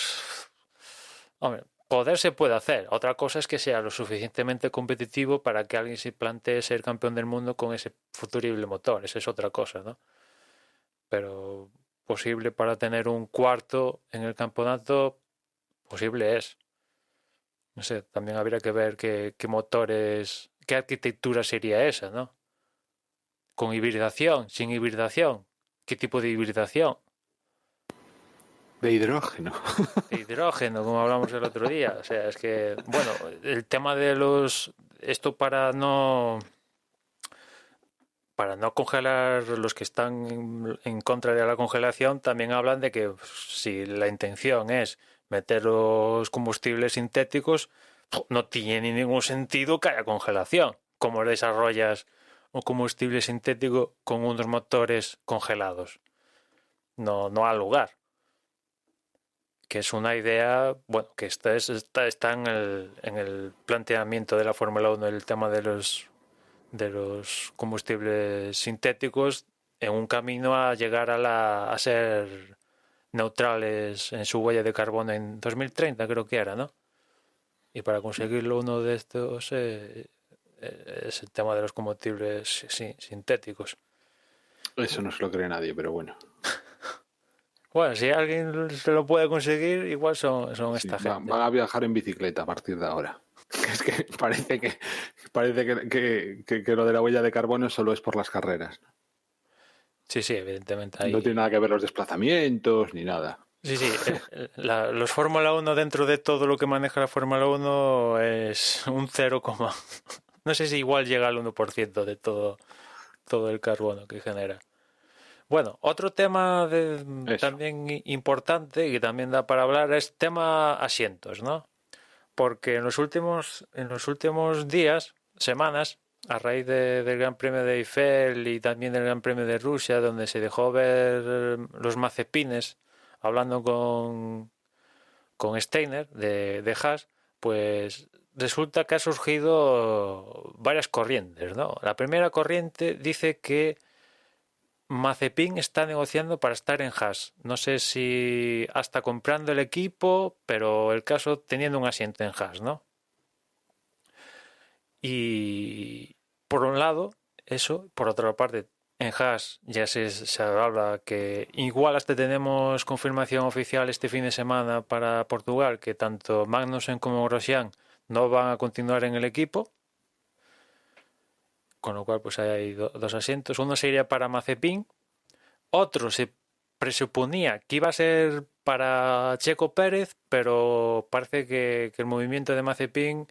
hombre, poder se puede hacer. Otra cosa es que sea lo suficientemente competitivo para que alguien se plantee ser campeón del mundo con ese futurible motor. Esa es otra cosa, ¿no? Pero posible para tener un cuarto en el campeonato, posible es. No sé, también habría que ver qué motores, qué arquitectura sería esa, ¿no? Con hibridación, sin hibridación. ¿Qué tipo de hibridación? De hidrógeno. De hidrógeno, como hablamos el otro día. O sea, es que, bueno, el tema de esto para no congelar, los que están en contra de la congelación también hablan de que si la intención es meter los combustibles sintéticos, no tiene ningún sentido que haya congelación. ¿Cómo desarrollas un combustible sintético con unos motores congelados? No ha lugar. Que es una idea, bueno, que está en el planteamiento de la Fórmula 1, el tema de los combustibles sintéticos en un camino a llegar a ser neutrales en su huella de carbono en 2030, creo que era, ¿no? Y para conseguirlo, uno de estos es el tema de los combustibles sintéticos. Eso no se lo cree nadie, pero bueno. Bueno, si alguien se lo puede conseguir, igual son Sí, esta gente. van a viajar en bicicleta a partir de ahora. Es que parece que lo de la huella de carbono solo es por las carreras. Sí, evidentemente. Hay... No tiene nada que ver los desplazamientos ni nada. Sí. Los Fórmula 1 dentro de todo lo que maneja la Fórmula 1 es un 0, no sé si igual llega al 1% de todo el carbono que genera. Bueno, otro tema también importante y que también da para hablar es tema asientos, ¿no? Porque en los últimos días, semanas, a raíz del Gran Premio de Eiffel y también del Gran Premio de Rusia, donde se dejó ver los Mazepines hablando con Steiner de Haas, pues resulta que ha surgido varias corrientes, ¿no? La primera corriente dice que Mazepin está negociando para estar en Haas. No sé si hasta comprando el equipo, pero el caso teniendo un asiento en Haas, ¿no? Y por un lado, eso, por otra parte, en Haas ya se habla que igual hasta tenemos confirmación oficial este fin de semana para Portugal que tanto Magnussen como Grosjean no van a continuar en el equipo, con lo cual pues hay dos asientos. Uno sería para Mazepin, otro se presuponía que iba a ser para Checo Pérez, pero parece que el movimiento de Mazepin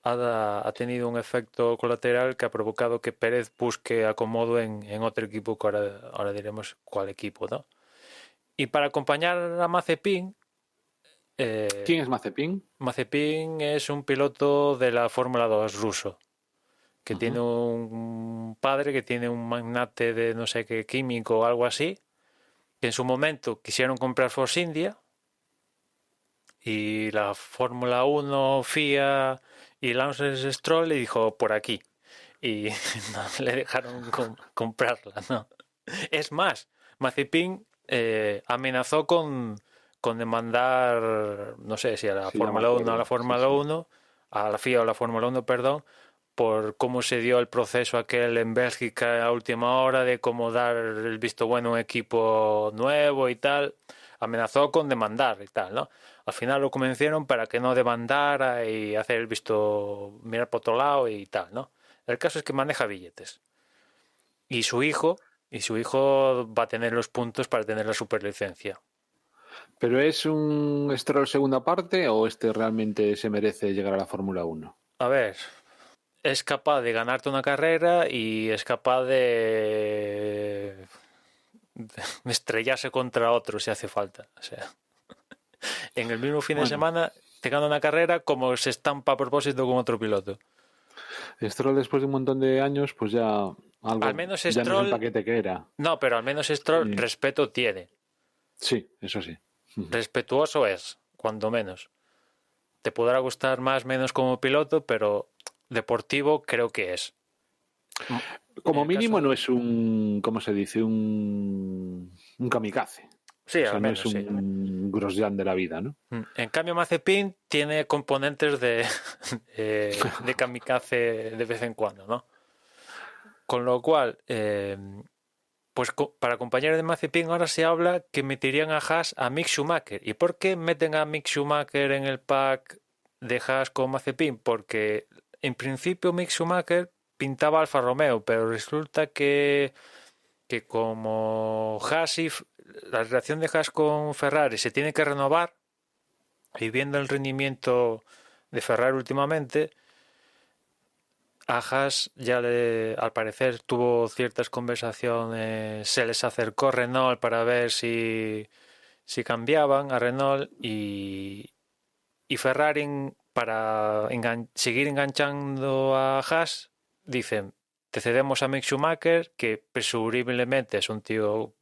ha tenido un efecto colateral que ha provocado que Pérez busque acomodo en otro equipo, que ahora diremos cuál equipo, ¿no? Y para acompañar a Mazepin... ¿Quién es Mazepin? Mazepin es un piloto de la Fórmula 2 ruso, que tiene un padre que tiene un magnate de no sé qué químico o algo así, que en su momento quisieron comprar Force India y la Fórmula 1, FIA y Lance Stroll le dijo por aquí y no le dejaron comprarla, ¿no? Es más, Mazepin amenazó con demandar, no sé si a la Fórmula 1 a la Fórmula 1, a la FIA o a la Fórmula 1, perdón, por cómo se dio el proceso aquel en Bélgica a última hora de cómo dar el visto bueno a un equipo nuevo y tal. Amenazó con demandar y tal, ¿no? Al final lo convencieron para que no demandara y hacer el visto, mirar por otro lado y tal, ¿no? El caso es que maneja billetes. y su hijo va a tener los puntos para tener la superlicencia. ¿Pero es un Stroll segunda parte o este realmente se merece llegar a la Fórmula 1? A ver, es capaz de ganarte una carrera y es capaz de estrellarse contra otro si hace falta. O sea, en el mismo fin de semana te gana una carrera como se estampa a propósito con otro piloto. Stroll después de un montón de años, pues ya algo, Al menos ya no es el Stroll, paquete que era. no, pero al menos Stroll respeto tiene. Sí, eso sí. Respetuoso es, cuando menos. Te podrá gustar más o menos como piloto, pero deportivo creo que es. Como mínimo caso... no es un, ¿cómo se dice? Un kamikaze. Sí, O sea, al no menos, es un Grosjean de la vida, ¿no? En cambio, Mazepin tiene componentes de kamikaze de vez en cuando, ¿no? Con lo cual, pues para compañero de Mazepin ahora se habla que meterían a Haas a Mick Schumacher. ¿Y por qué meten a Mick Schumacher en el pack de Haas con Mazepin? Porque en principio Mick Schumacher pintaba Alfa Romeo, pero resulta que como Haas la relación de Haas con Ferrari se tiene que renovar, y viendo el rendimiento de Ferrari últimamente, a Haas ya al parecer tuvo ciertas conversaciones, se les acercó Renault para ver si cambiaban a Renault y Ferrari para seguir enganchando a Haas dicen, te cedemos a Mick Schumacher, que presumiblemente es un tío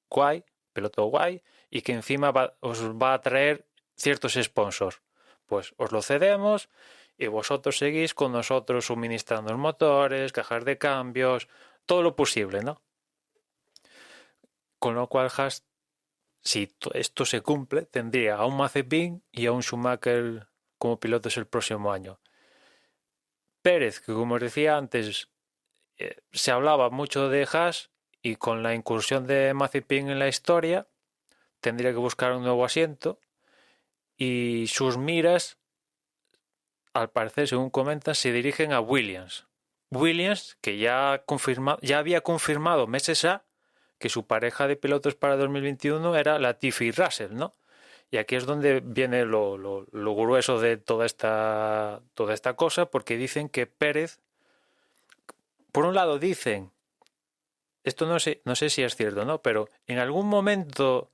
guay, piloto guay, y que encima os va a traer ciertos sponsors. Pues os lo cedemos y vosotros seguís con nosotros suministrando los motores, cajas de cambios, todo lo posible, ¿no? Con lo cual Haas, si esto se cumple, tendría a un Mazepin y a un Schumacher como pilotos el próximo año. Pérez, que como os decía antes, se hablaba mucho de Haas y con la incursión de Mazepin en la historia, tendría que buscar un nuevo asiento y sus miras, al parecer, según comentan, se dirigen a Williams. Williams, que ya había confirmado meses que su pareja de pilotos para 2021 era Latifi y Russell, ¿no? Y aquí es donde viene lo grueso de toda esta cosa, porque dicen que Pérez, por un lado dicen, esto no sé si es cierto, ¿no? Pero en algún momento,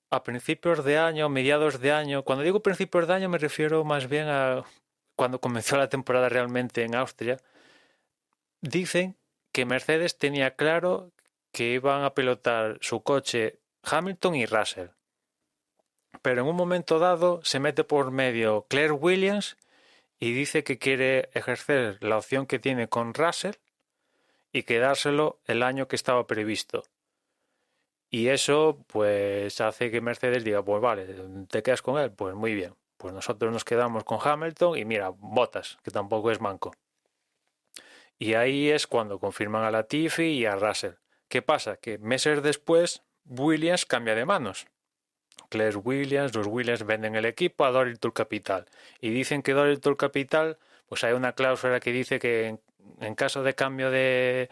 a principios de año, mediados de año, cuando digo principios de año me refiero más bien a cuando comenzó la temporada realmente en Austria, dicen que Mercedes tenía claro que iban a pilotar su coche Hamilton y Russell. Pero en un momento dado se mete por medio Claire Williams y dice que quiere ejercer la opción que tiene con Russell y quedárselo el año que estaba previsto. Y eso pues hace que Mercedes diga, pues vale, ¿te quedas con él? Pues muy bien. Pues nosotros nos quedamos con Hamilton y mira, Bottas, que tampoco es manco. Y ahí es cuando confirman a Latifi y a Russell. ¿Qué pasa? Que meses después Williams cambia de manos. Claire Williams, los Williams venden el equipo a Dorilton Capital. Y dicen que Dorilton Capital, pues hay una cláusula que dice que en caso de cambio de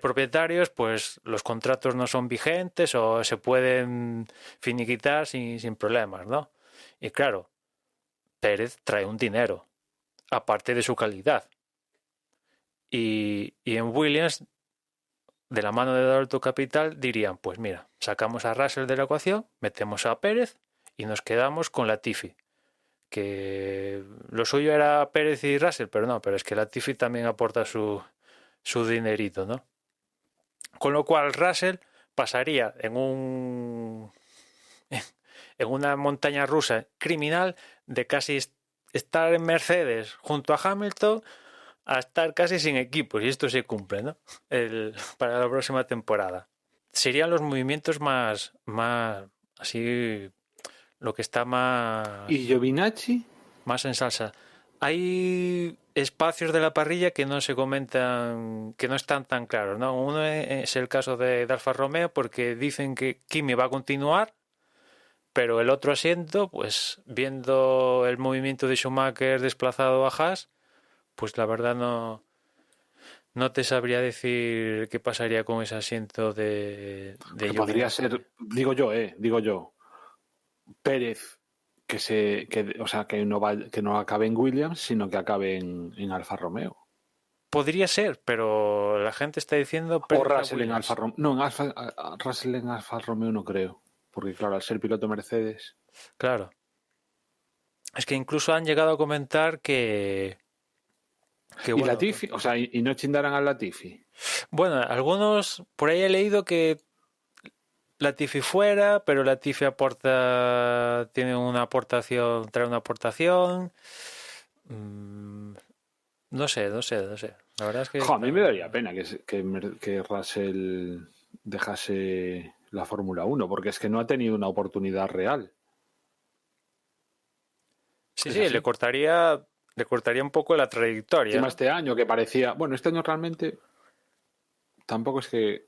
propietarios, pues los contratos no son vigentes o se pueden finiquitar sin problemas, ¿no? Y claro, Pérez trae un dinero, aparte de su calidad. Y en Williams, de la mano de Dorilton Capital, dirían, pues mira, sacamos a Russell de la ecuación, metemos a Pérez y nos quedamos con Latifi. Que lo suyo era Pérez y Russell, pero no, pero es que Latifi también aporta su dinerito, ¿no? Con lo cual Russell pasaría en una montaña rusa criminal de casi estar en Mercedes junto a Hamilton a estar casi sin equipos, y esto se cumple, ¿no? Para la próxima temporada. Serían los movimientos más así, lo que está más... ¿Y Giovinazzi? Más en salsa. Hay espacios de la parrilla que no se comentan, que no están tan claros, ¿no? Uno es el caso de Alfa Romeo, porque dicen que Kimi va a continuar, pero el otro asiento, pues viendo el movimiento de Schumacher desplazado a Haas, pues la verdad no no te sabría decir qué pasaría con ese asiento de Que podría ser, digo yo, Pérez que no acabe en Williams, sino que acabe en Alfa Romeo. Podría ser, pero la gente está diciendo O Russell en Alfa Romeo. No, Russell en Alfa Romeo no creo. Porque claro, al ser piloto Mercedes. Claro. Es que incluso han llegado a comentar que ¿Y bueno, Latifi? O sea, ¿y no chindarán al Latifi? bueno, algunos, por ahí he leído que Latifi fuera, pero Latifi tiene una aportación, trae una aportación. No sé. La verdad es que A mí me daría pena que Russell dejase la Fórmula 1, porque es que no ha tenido una oportunidad real. Sí, Es sí, así. le cortaría un poco la trayectoria. Encima este año que parecía... Bueno, este año realmente tampoco es que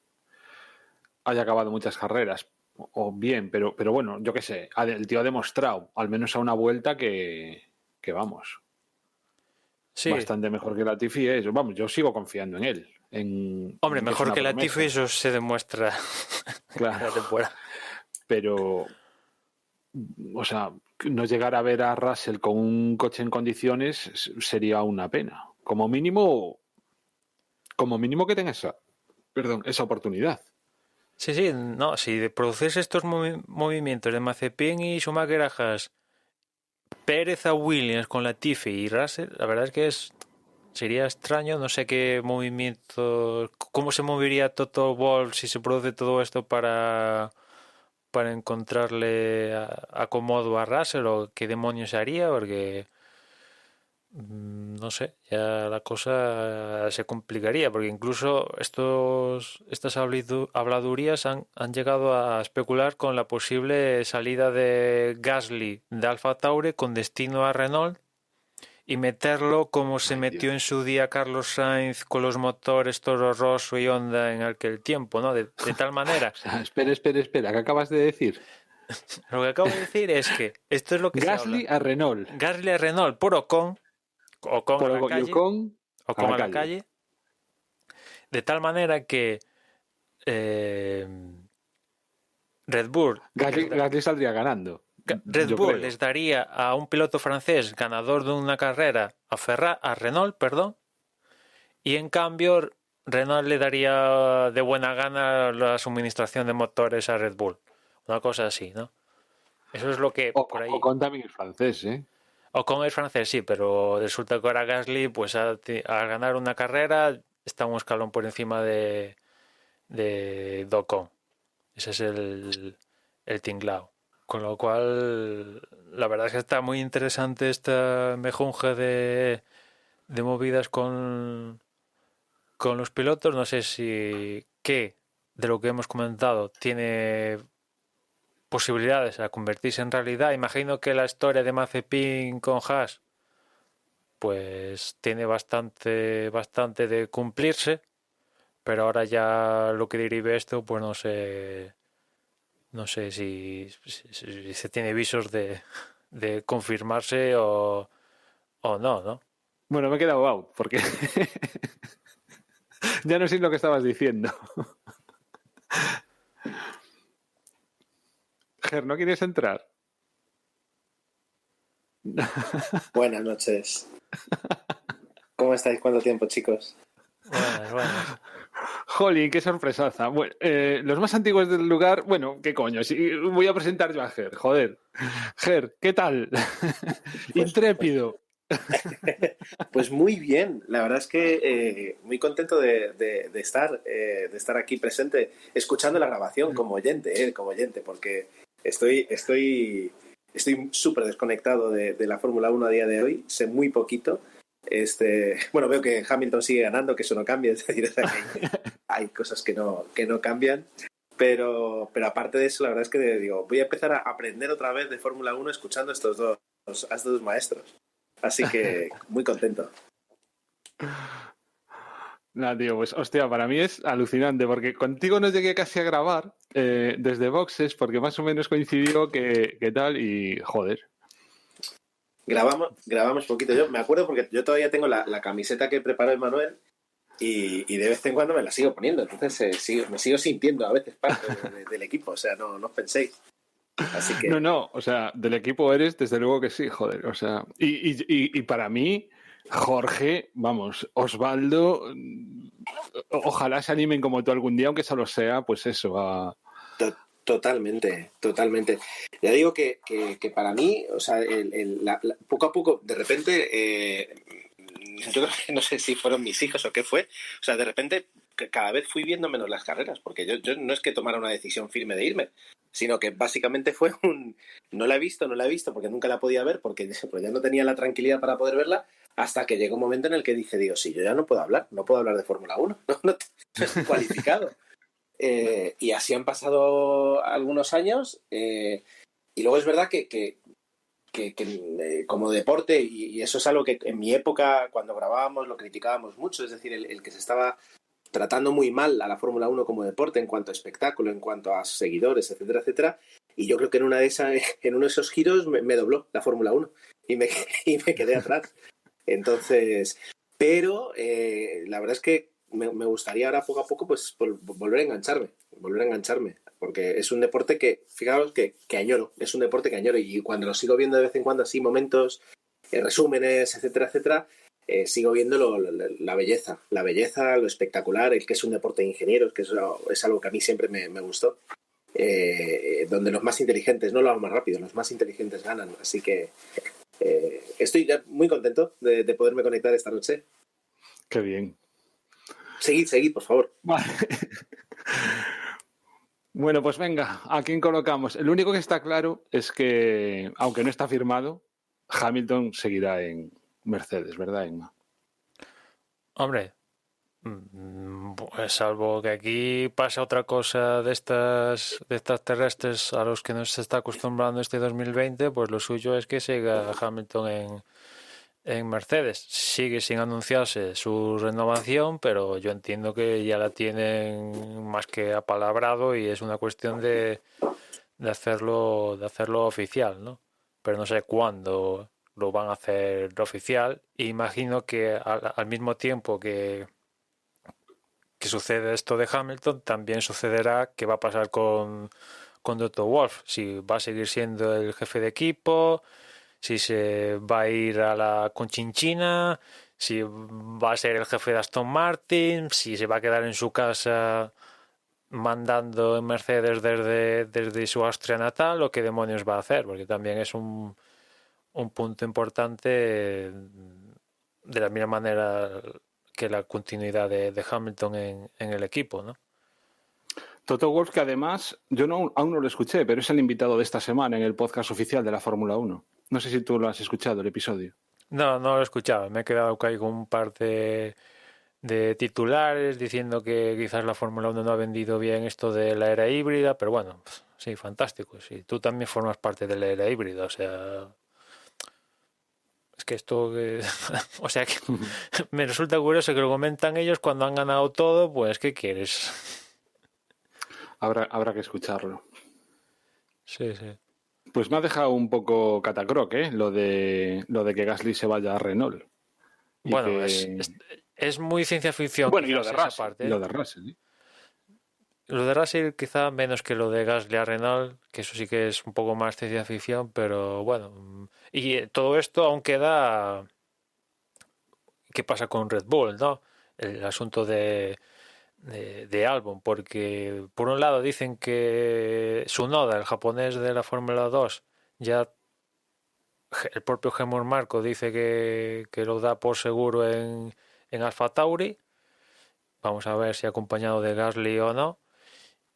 haya acabado muchas carreras. O bien, pero bueno, yo qué sé. El tío ha demostrado, al menos a una vuelta, que vamos, Sí, bastante mejor que Latifi es. Vamos, yo sigo confiando en él. hombre, en mejor es que una Latifi, promesa. eso se demuestra Claro. en la temporada. Pero, o sea, no llegar a ver a Russell con un coche en condiciones sería una pena. Como mínimo que tenga esa oportunidad. Sí, no, si de producirse estos movimientos de Mazepin y Schumacher a Haas, Pérez a Williams con Latifi y Russell, la verdad es que sería extraño, no sé qué movimiento, cómo se movería Toto Wolff si se produce todo esto para encontrarle acomodo a Russell o qué demonios se haría, porque no sé, ya la cosa se complicaría, porque incluso estas habladurías han llegado a especular con la posible salida de Gasly de Alfa Tauri con destino a Renault y meterlo como se metió Dios. en su día Carlos Sainz con los motores Toro Rosso y Honda en aquel tiempo, ¿no? De tal manera. O sea, espera, ¿qué acabas de decir? Lo que acabo de decir es que esto es lo que se Gasly habla. a Renault. Gasly a Renault por Ocon a la Y calle, Ocon a la calle. de tal manera que eh, Red Bull Gasly saldría ganando. Red Yo Bull creo. les daría a un piloto francés ganador de una carrera a Renault, perdón, y en cambio Renault le daría de buena gana la suministración de motores a Red Bull, una cosa así, ¿no? Eso es lo que por ahí. Ocon también es francés, ¿eh? Ocon es francés, sí, pero resulta que ahora Gasly, pues al ganar una carrera, está un escalón por encima de Ocon. Ese es el tinglao. Con lo cual, la verdad es que está muy interesante esta mejunje de movidas con los pilotos. No sé si qué de lo que hemos comentado tiene posibilidades a convertirse en realidad. Imagino que la historia de Mazepin con Haas pues tiene bastante de cumplirse, pero ahora ya lo que derive esto, pues no sé si se tiene visos de confirmarse o no, ¿no? Bueno, me he quedado out, porque ya no sé lo que estabas diciendo. Ger, ¿no quieres entrar? Buenas noches. ¿Cómo estáis? ¿Cuánto tiempo, chicos? Buenas. Jolín, qué sorpresaza. Bueno, los más antiguos del lugar, bueno, qué coño, sí, voy a presentar yo a Ger, joder. Ger, ¿qué tal? Intrépido. Pues muy bien, la verdad es que muy contento de estar aquí presente, escuchando la grabación como oyente, porque estoy súper desconectado de la Fórmula 1 a día de hoy, sé muy poquito. Bueno, veo que Hamilton sigue ganando, que eso no cambia, es decir, hay cosas que no cambian, pero aparte de eso, la verdad es que digo, voy a empezar a aprender otra vez de Fórmula 1 escuchando a estos dos maestros. Así que muy contento. Nada, tío, pues hostia, para mí es alucinante, porque contigo no llegué casi a grabar desde boxes, porque más o menos coincidió que tal, y joder. Grabamos poquito. Yo me acuerdo porque yo todavía tengo la camiseta que preparó Emanuel y de vez en cuando me la sigo poniendo. Entonces me sigo sintiendo a veces parte del equipo. O sea, no os penséis. Así que... No, o sea, del equipo eres, desde luego que sí, joder. O sea, y para mí, Jorge, vamos, Osvaldo, ojalá se animen como tú algún día, aunque solo sea, pues eso, Totalmente. Ya digo que para mí, o sea, poco a poco, de repente, yo creo que no sé si fueron mis hijos o qué fue, o sea, de repente cada vez fui viendo menos las carreras, porque yo no es que tomara una decisión firme de irme, sino que básicamente fue no la he visto, porque nunca la podía ver, porque pues ya no tenía la tranquilidad para poder verla, hasta que llegó un momento en el que dije, Dios, sí, yo ya no puedo hablar de Fórmula 1, no estoy cualificado. Y así han pasado algunos años, y luego es verdad que como deporte, y eso es algo que en mi época, cuando grabábamos, lo criticábamos mucho, es decir, el que se estaba tratando muy mal a la Fórmula 1 como deporte en cuanto a espectáculo, en cuanto a seguidores, etcétera, etcétera, y yo creo que en uno de esos giros me dobló la Fórmula 1 y me quedé atrás. Entonces, pero la verdad es que me gustaría ahora poco a poco pues volver a engancharme, porque es un deporte que, fijaos que añoro, es un deporte que añoro, y cuando lo sigo viendo de vez en cuando así momentos, resúmenes, etcétera, etcétera, sigo viendo la belleza, lo espectacular, el que es un deporte de ingenieros, que es algo que a mí siempre me gustó, donde los más inteligentes, no los más rápidos, los más inteligentes ganan, así que estoy muy contento de poderme conectar esta noche. qué bien. Seguid, por favor. Vale. Bueno, pues venga, ¿a quién colocamos? El único que está claro es que, aunque no está firmado, Hamilton seguirá en Mercedes, ¿verdad, Emma? Hombre, pues salvo que aquí pasa otra cosa de estas terrestres a los que nos está acostumbrando este 2020, pues lo suyo es que siga Hamilton en Mercedes. Sigue sin anunciarse su renovación, pero yo entiendo que ya la tienen más que apalabrado y es una cuestión de hacerlo oficial, ¿no? Pero no sé cuándo lo van a hacer oficial. Imagino que al mismo tiempo que sucede esto de Hamilton, también sucederá que va a pasar con Toto Wolff, si va a seguir siendo el jefe de equipo, si se va a ir a la Conchinchina, si va a ser el jefe de Aston Martin, si se va a quedar en su casa mandando en Mercedes desde su Austria natal, o qué demonios va a hacer, porque también es un punto importante de la misma manera que la continuidad de Hamilton en el equipo, ¿no? Toto Wolff, que además, yo aún no lo escuché, pero es el invitado de esta semana en el podcast oficial de la Fórmula 1. No sé si tú lo has escuchado, el episodio. No lo he escuchado. Me he quedado con un par de titulares diciendo que quizás la Fórmula 1 no ha vendido bien esto de la era híbrida, pero bueno, sí, fantástico. Sí, tú también formas parte de la era híbrida, o sea... Es que esto... o sea, que me resulta curioso que lo comentan ellos cuando han ganado todo, pues, ¿qué quieres? Habrá que escucharlo. Sí. Pues me ha dejado un poco catacroc, lo de que Gasly se vaya a Renault. Bueno, es muy ciencia ficción. Bueno, y lo de esa Russell. parte. Y lo de Russell, ¿eh? Lo de Russell quizá menos que lo de Gasly a Renault, que eso sí que es un poco más ciencia ficción, pero bueno. Y todo esto aún queda... ¿Qué pasa con Red Bull, no? El asunto de Albon, porque por un lado dicen que Tsunoda, el japonés de la Fórmula 2, ya el propio Helmut Marko dice que lo da por seguro en Alfa Tauri. Vamos a ver si acompañado de Gasly o no.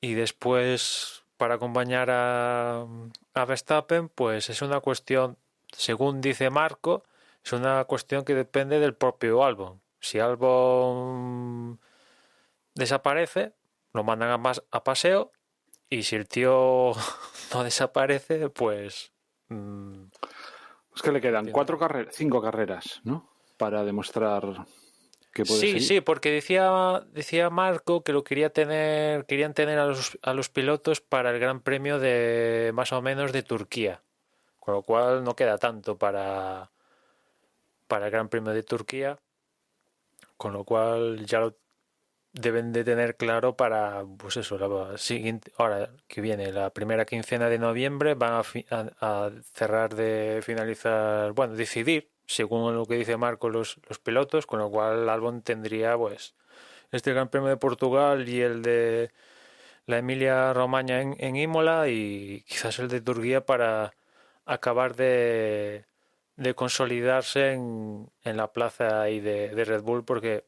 Y después, para acompañar a Verstappen, pues es una cuestión, según dice Marko, es una cuestión que depende del propio Albon. Si Albon desaparece, lo mandan a paseo, y si el tío no desaparece, pues... Es que le quedan 5 carreras, ¿no? Para demostrar que puede seguir. Sí, porque decía Marco que querían tener a los pilotos para el Gran Premio de más o menos de Turquía, con lo cual no queda tanto para el Gran Premio de Turquía, con lo cual ya lo deben de tener claro para, pues eso, la siguiente, ahora que viene, la primera quincena de noviembre, van a cerrar de finalizar, bueno, decidir, según lo que dice Marco, los pilotos, con lo cual Albon tendría, pues, este Gran Premio de Portugal y el de la Emilia-Romagna en Imola y quizás el de Turquía para acabar de consolidarse en la plaza ahí de Red Bull, porque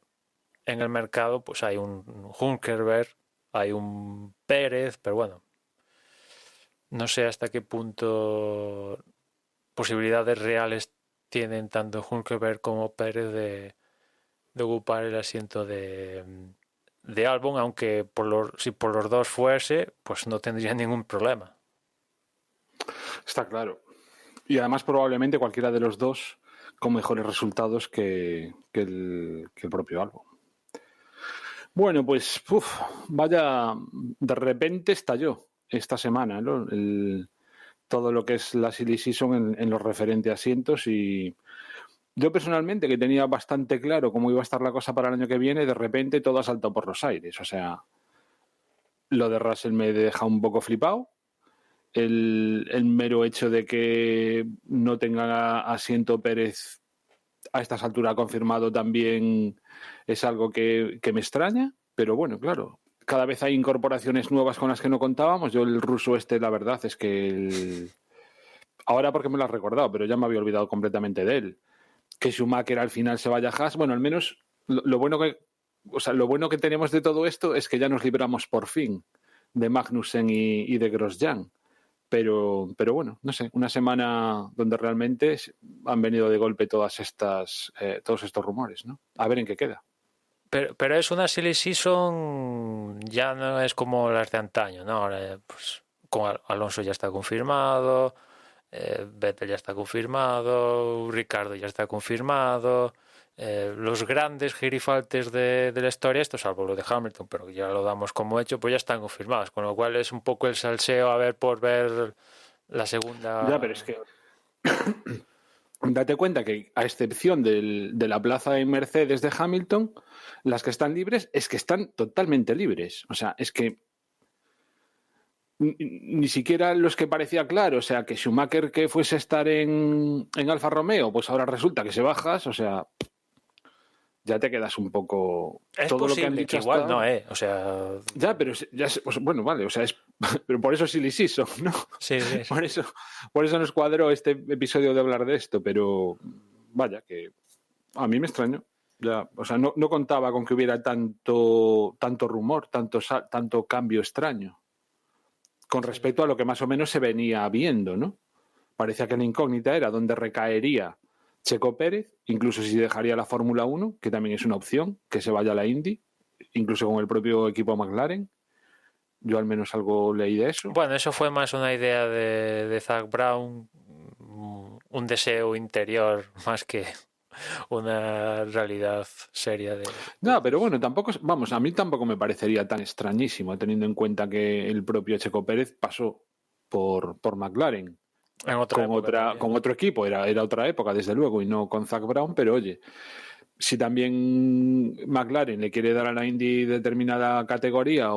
en el mercado pues hay un Hülkenberg, hay un Pérez, pero bueno, no sé hasta qué punto posibilidades reales tienen tanto Hülkenberg como Pérez de ocupar el asiento de Albon, aunque si por los dos fuese, pues no tendría ningún problema. Está claro. Y además probablemente cualquiera de los dos con mejores resultados que el propio Albon. Bueno, pues vaya, de repente estalló esta semana, ¿no? Todo lo que es la silly season en lo referente a asientos, y yo personalmente, que tenía bastante claro cómo iba a estar la cosa para el año que viene, de repente todo ha saltado por los aires. O sea, lo de Russell me deja un poco flipado. El mero hecho de que no tenga asiento Pérez a estas alturas confirmado también es algo que me extraña, pero bueno, claro, cada vez hay incorporaciones nuevas con las que no contábamos. Yo el ruso la verdad es que ahora porque me lo has recordado, pero ya me había olvidado completamente de él. Que Schumacher al final se vaya a Haas, bueno, al menos lo bueno que tenemos de todo esto es que ya nos libramos por fin de Magnussen y de Grosjean. Pero bueno, no sé, una semana donde realmente han venido de golpe todos estos rumores, ¿no? A ver en qué queda. Pero es una silly season, ya no es como las de antaño, ¿no? Ahora, pues, con Alonso ya está confirmado, Vettel ya está confirmado, Ricardo ya está confirmado, los grandes girifaltes de la historia, esto salvo lo de Hamilton, pero ya lo damos como hecho, pues ya están confirmados, con lo cual es un poco el salseo a ver por ver la segunda. Ya, pero es que date cuenta que a excepción de la plaza en Mercedes de Hamilton, las que están libres es que están totalmente libres. O sea, es que ni siquiera los que parecía claro, o sea, que Schumacher que fuese a estar en Alfa Romeo, pues ahora resulta que se bajas, o sea, ya te quedas un poco. Es todo posible lo que han dicho que igual hasta... no, o sea. Ya, pero ya, pues, bueno, vale, o sea, pero por eso silly season, ¿no? Sí. Por eso nos cuadró este episodio de hablar de esto, pero vaya, que a mí me extrañó. Ya, o sea, no contaba con que hubiera tanto rumor, tanto cambio extraño con respecto a lo que más o menos se venía viendo, ¿no? Parecía que la incógnita era dónde recaería Checo Pérez, incluso si dejaría la Fórmula 1, que también es una opción, que se vaya a la Indy, incluso con el propio equipo McLaren. Yo al menos algo leí de eso. Bueno, eso fue más una idea de Zach Brown, un deseo interior más que una realidad seria de... No, pero bueno, tampoco, vamos, a mí tampoco me parecería tan extrañísimo, teniendo en cuenta que el propio Checo Pérez pasó por McLaren. Con otro equipo, era otra época, desde luego, y no con Zach Brown, pero oye, si también McLaren le quiere dar a la Indy determinada categoría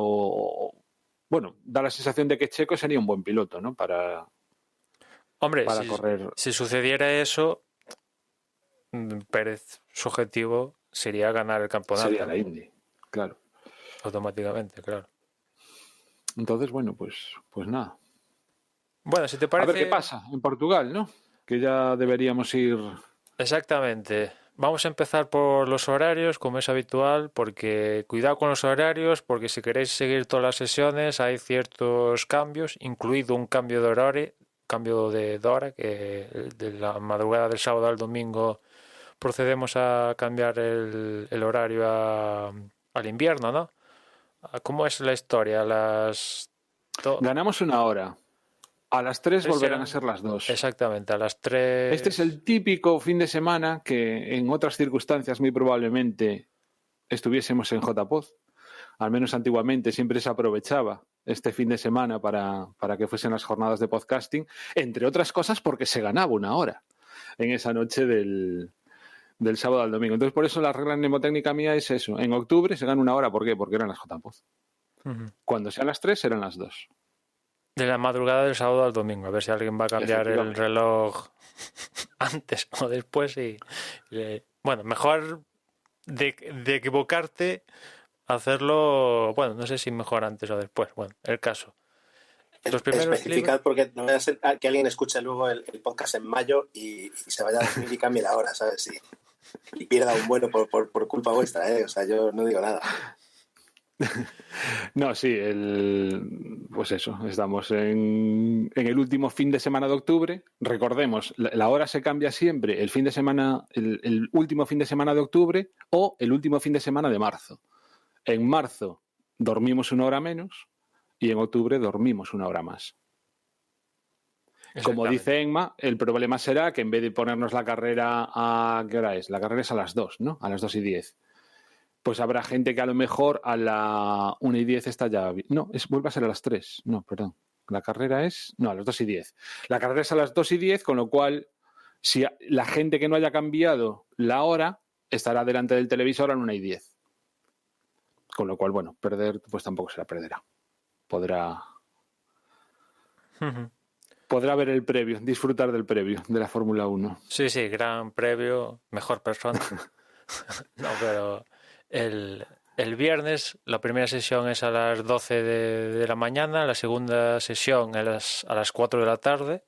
bueno, da la sensación de que Checo sería un buen piloto, ¿no? Para correr. Si sucediera eso, Pérez, su objetivo sería ganar el campeonato. Sería la Indy, claro. Automáticamente, claro. Entonces, bueno, pues nada. Bueno, si te parece... A ver qué pasa en Portugal, ¿no? Que ya deberíamos ir... Exactamente. Vamos a empezar por los horarios, como es habitual, porque cuidado con los horarios, porque si queréis seguir todas las sesiones hay ciertos cambios, incluido un cambio de horario, que de la madrugada del sábado al domingo procedemos a cambiar el horario al invierno, ¿no? ¿Cómo es la historia? Ganamos una hora. A las 3 volverán a ser las 2. Exactamente, a las 3. Este es el típico fin de semana que en otras circunstancias muy probablemente estuviésemos en JPod. Al menos antiguamente siempre se aprovechaba este fin de semana para que fuesen las jornadas de podcasting, entre otras cosas porque se ganaba una hora en esa noche del del sábado al domingo. Entonces, por eso la regla mnemotécnica mía es eso. En octubre se gana 1 hora. ¿Por qué? Porque eran las JPOZ. Cuando sean las 3, serán las 2. De la madrugada del sábado al domingo, a ver si alguien va a cambiar el reloj antes o después. Bueno, mejor de equivocarte, hacerlo, bueno, no sé si mejor antes o después. Bueno, el caso. Los primeros Especificad porque no vaya a ser que alguien escuche luego el podcast en mayo y se vaya a dormir y cambie la hora, ¿sabes? Y pierda un vuelo por culpa vuestra, ¿eh? O sea, yo no digo nada. No, sí, pues eso, estamos en el último fin de semana de octubre. Recordemos, la hora se cambia siempre el fin de semana, el último fin de semana de octubre o el último fin de semana de marzo. En marzo dormimos 1 hora menos y en octubre dormimos 1 hora más. Como dice Emma, el problema será que en vez de ponernos la carrera a... ¿Qué hora es? La carrera es a las 2, ¿no? A las 2:10. Pues habrá gente que a lo mejor a la 1:10 está ya... No, vuelve a ser a las 3. No, perdón. La carrera es... No, a las 2:10. La carrera es a las 2:10, con lo cual, si la gente que no haya cambiado la hora estará delante del televisor a la 1:10. Con lo cual, bueno, perder pues tampoco se la perderá. Podrá ver el previo, disfrutar del previo de la Fórmula 1. Sí, gran previo, mejor persona. No, pero el viernes la primera sesión es a las 12 de la mañana, la segunda sesión a las 4 de la tarde,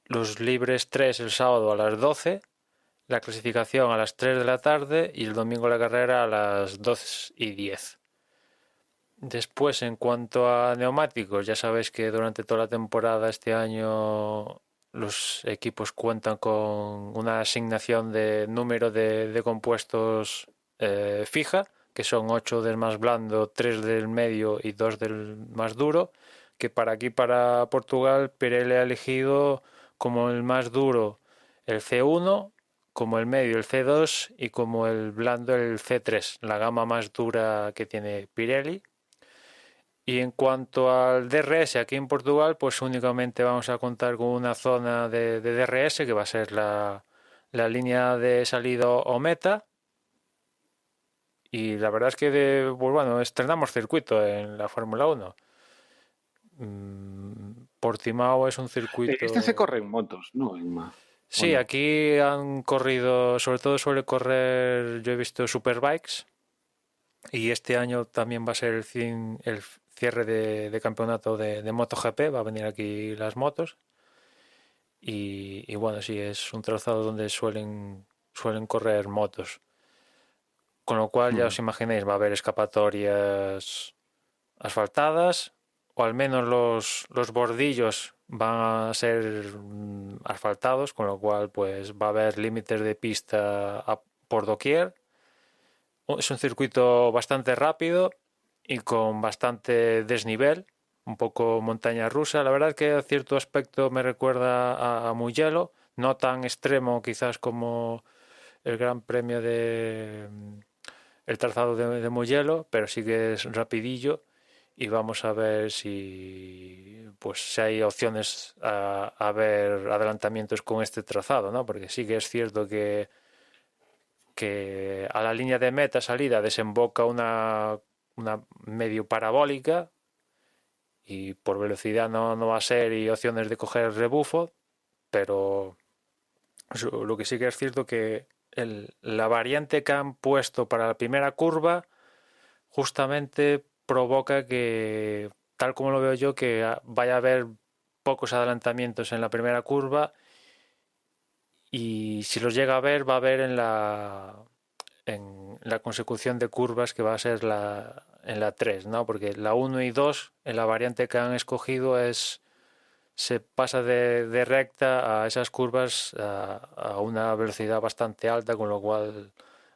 los libres 3 el sábado a las 12, la clasificación a las 3 de la tarde y el domingo la carrera a las 2:10. Después, en cuanto a neumáticos, ya sabéis que durante toda la temporada este año los equipos cuentan con una asignación de número de compuestos fija, que son 8 del más blando, 3 del medio y 2 del más duro, que para Portugal, Pirelli ha elegido como el más duro el C1, como el medio el C2 y como el blando el C3, la gama más dura que tiene Pirelli. Y en cuanto al DRS, aquí en Portugal, pues únicamente vamos a contar con una zona de DRS, que va a ser la línea de salida o meta. Y la verdad es que, pues bueno, estrenamos circuito en la Fórmula 1. Portimao es un circuito... Este se corre en motos, ¿no? Sí, no? Aquí han corrido, sobre todo suele correr, yo he visto Superbikes. Y este año también va a ser el cierre de campeonato de MotoGP, va a venir aquí las motos y bueno, sí, es un trazado donde suelen correr motos, con lo cual ya os imagináis, va a haber escapatorias asfaltadas o al menos los bordillos van a ser asfaltados, con lo cual pues va a haber límites de pista por doquier. Es un circuito bastante rápido y con bastante desnivel, un poco montaña rusa. La verdad es que a cierto aspecto me recuerda a Mugello, no tan extremo quizás como el Gran Premio el trazado de Mugello, pero sí que es rapidillo y vamos a ver si hay opciones a ver adelantamientos con este trazado, ¿no? Porque sí que es cierto que a la línea de meta salida desemboca una medio parabólica y por velocidad no va a ser y opciones de coger rebufo, pero lo que sí que es cierto que la variante que han puesto para la primera curva justamente provoca que, tal como lo veo yo, que vaya a haber pocos adelantamientos en la primera curva. Y si los llega a ver, va a haber en la consecución de curvas que va a ser en la 3, ¿no? Porque la 1 y 2, en la variante que han escogido, se pasa de recta a esas curvas a una velocidad bastante alta, con lo cual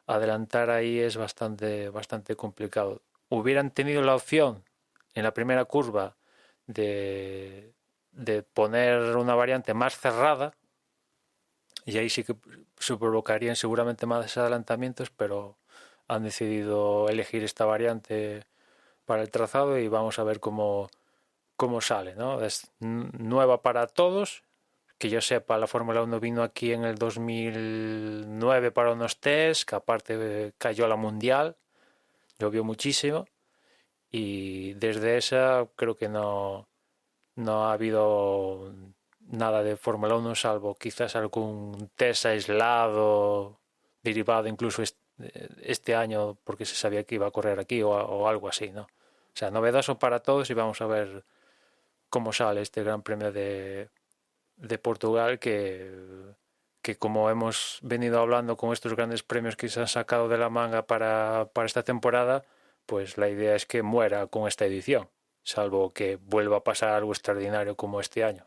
adelantar ahí es bastante complicado. Hubieran tenido la opción en la primera curva de poner una variante más cerrada, y ahí sí que se provocarían seguramente más adelantamientos, pero han decidido elegir esta variante para el trazado y vamos a ver cómo sale, ¿no? Es nueva para todos, que yo sepa, la Fórmula 1 vino aquí en el 2009 para unos test, que aparte cayó a la Mundial, llovió muchísimo, y desde esa creo que no ha habido nada de Fórmula 1 salvo quizás algún test aislado, derivado incluso este año porque se sabía que iba a correr aquí o algo así, ¿no? O sea, novedoso para todos y vamos a ver cómo sale este Gran Premio de Portugal que como hemos venido hablando con estos grandes premios que se han sacado de la manga para esta temporada, pues la idea es que muera con esta edición, salvo que vuelva a pasar algo extraordinario como este año.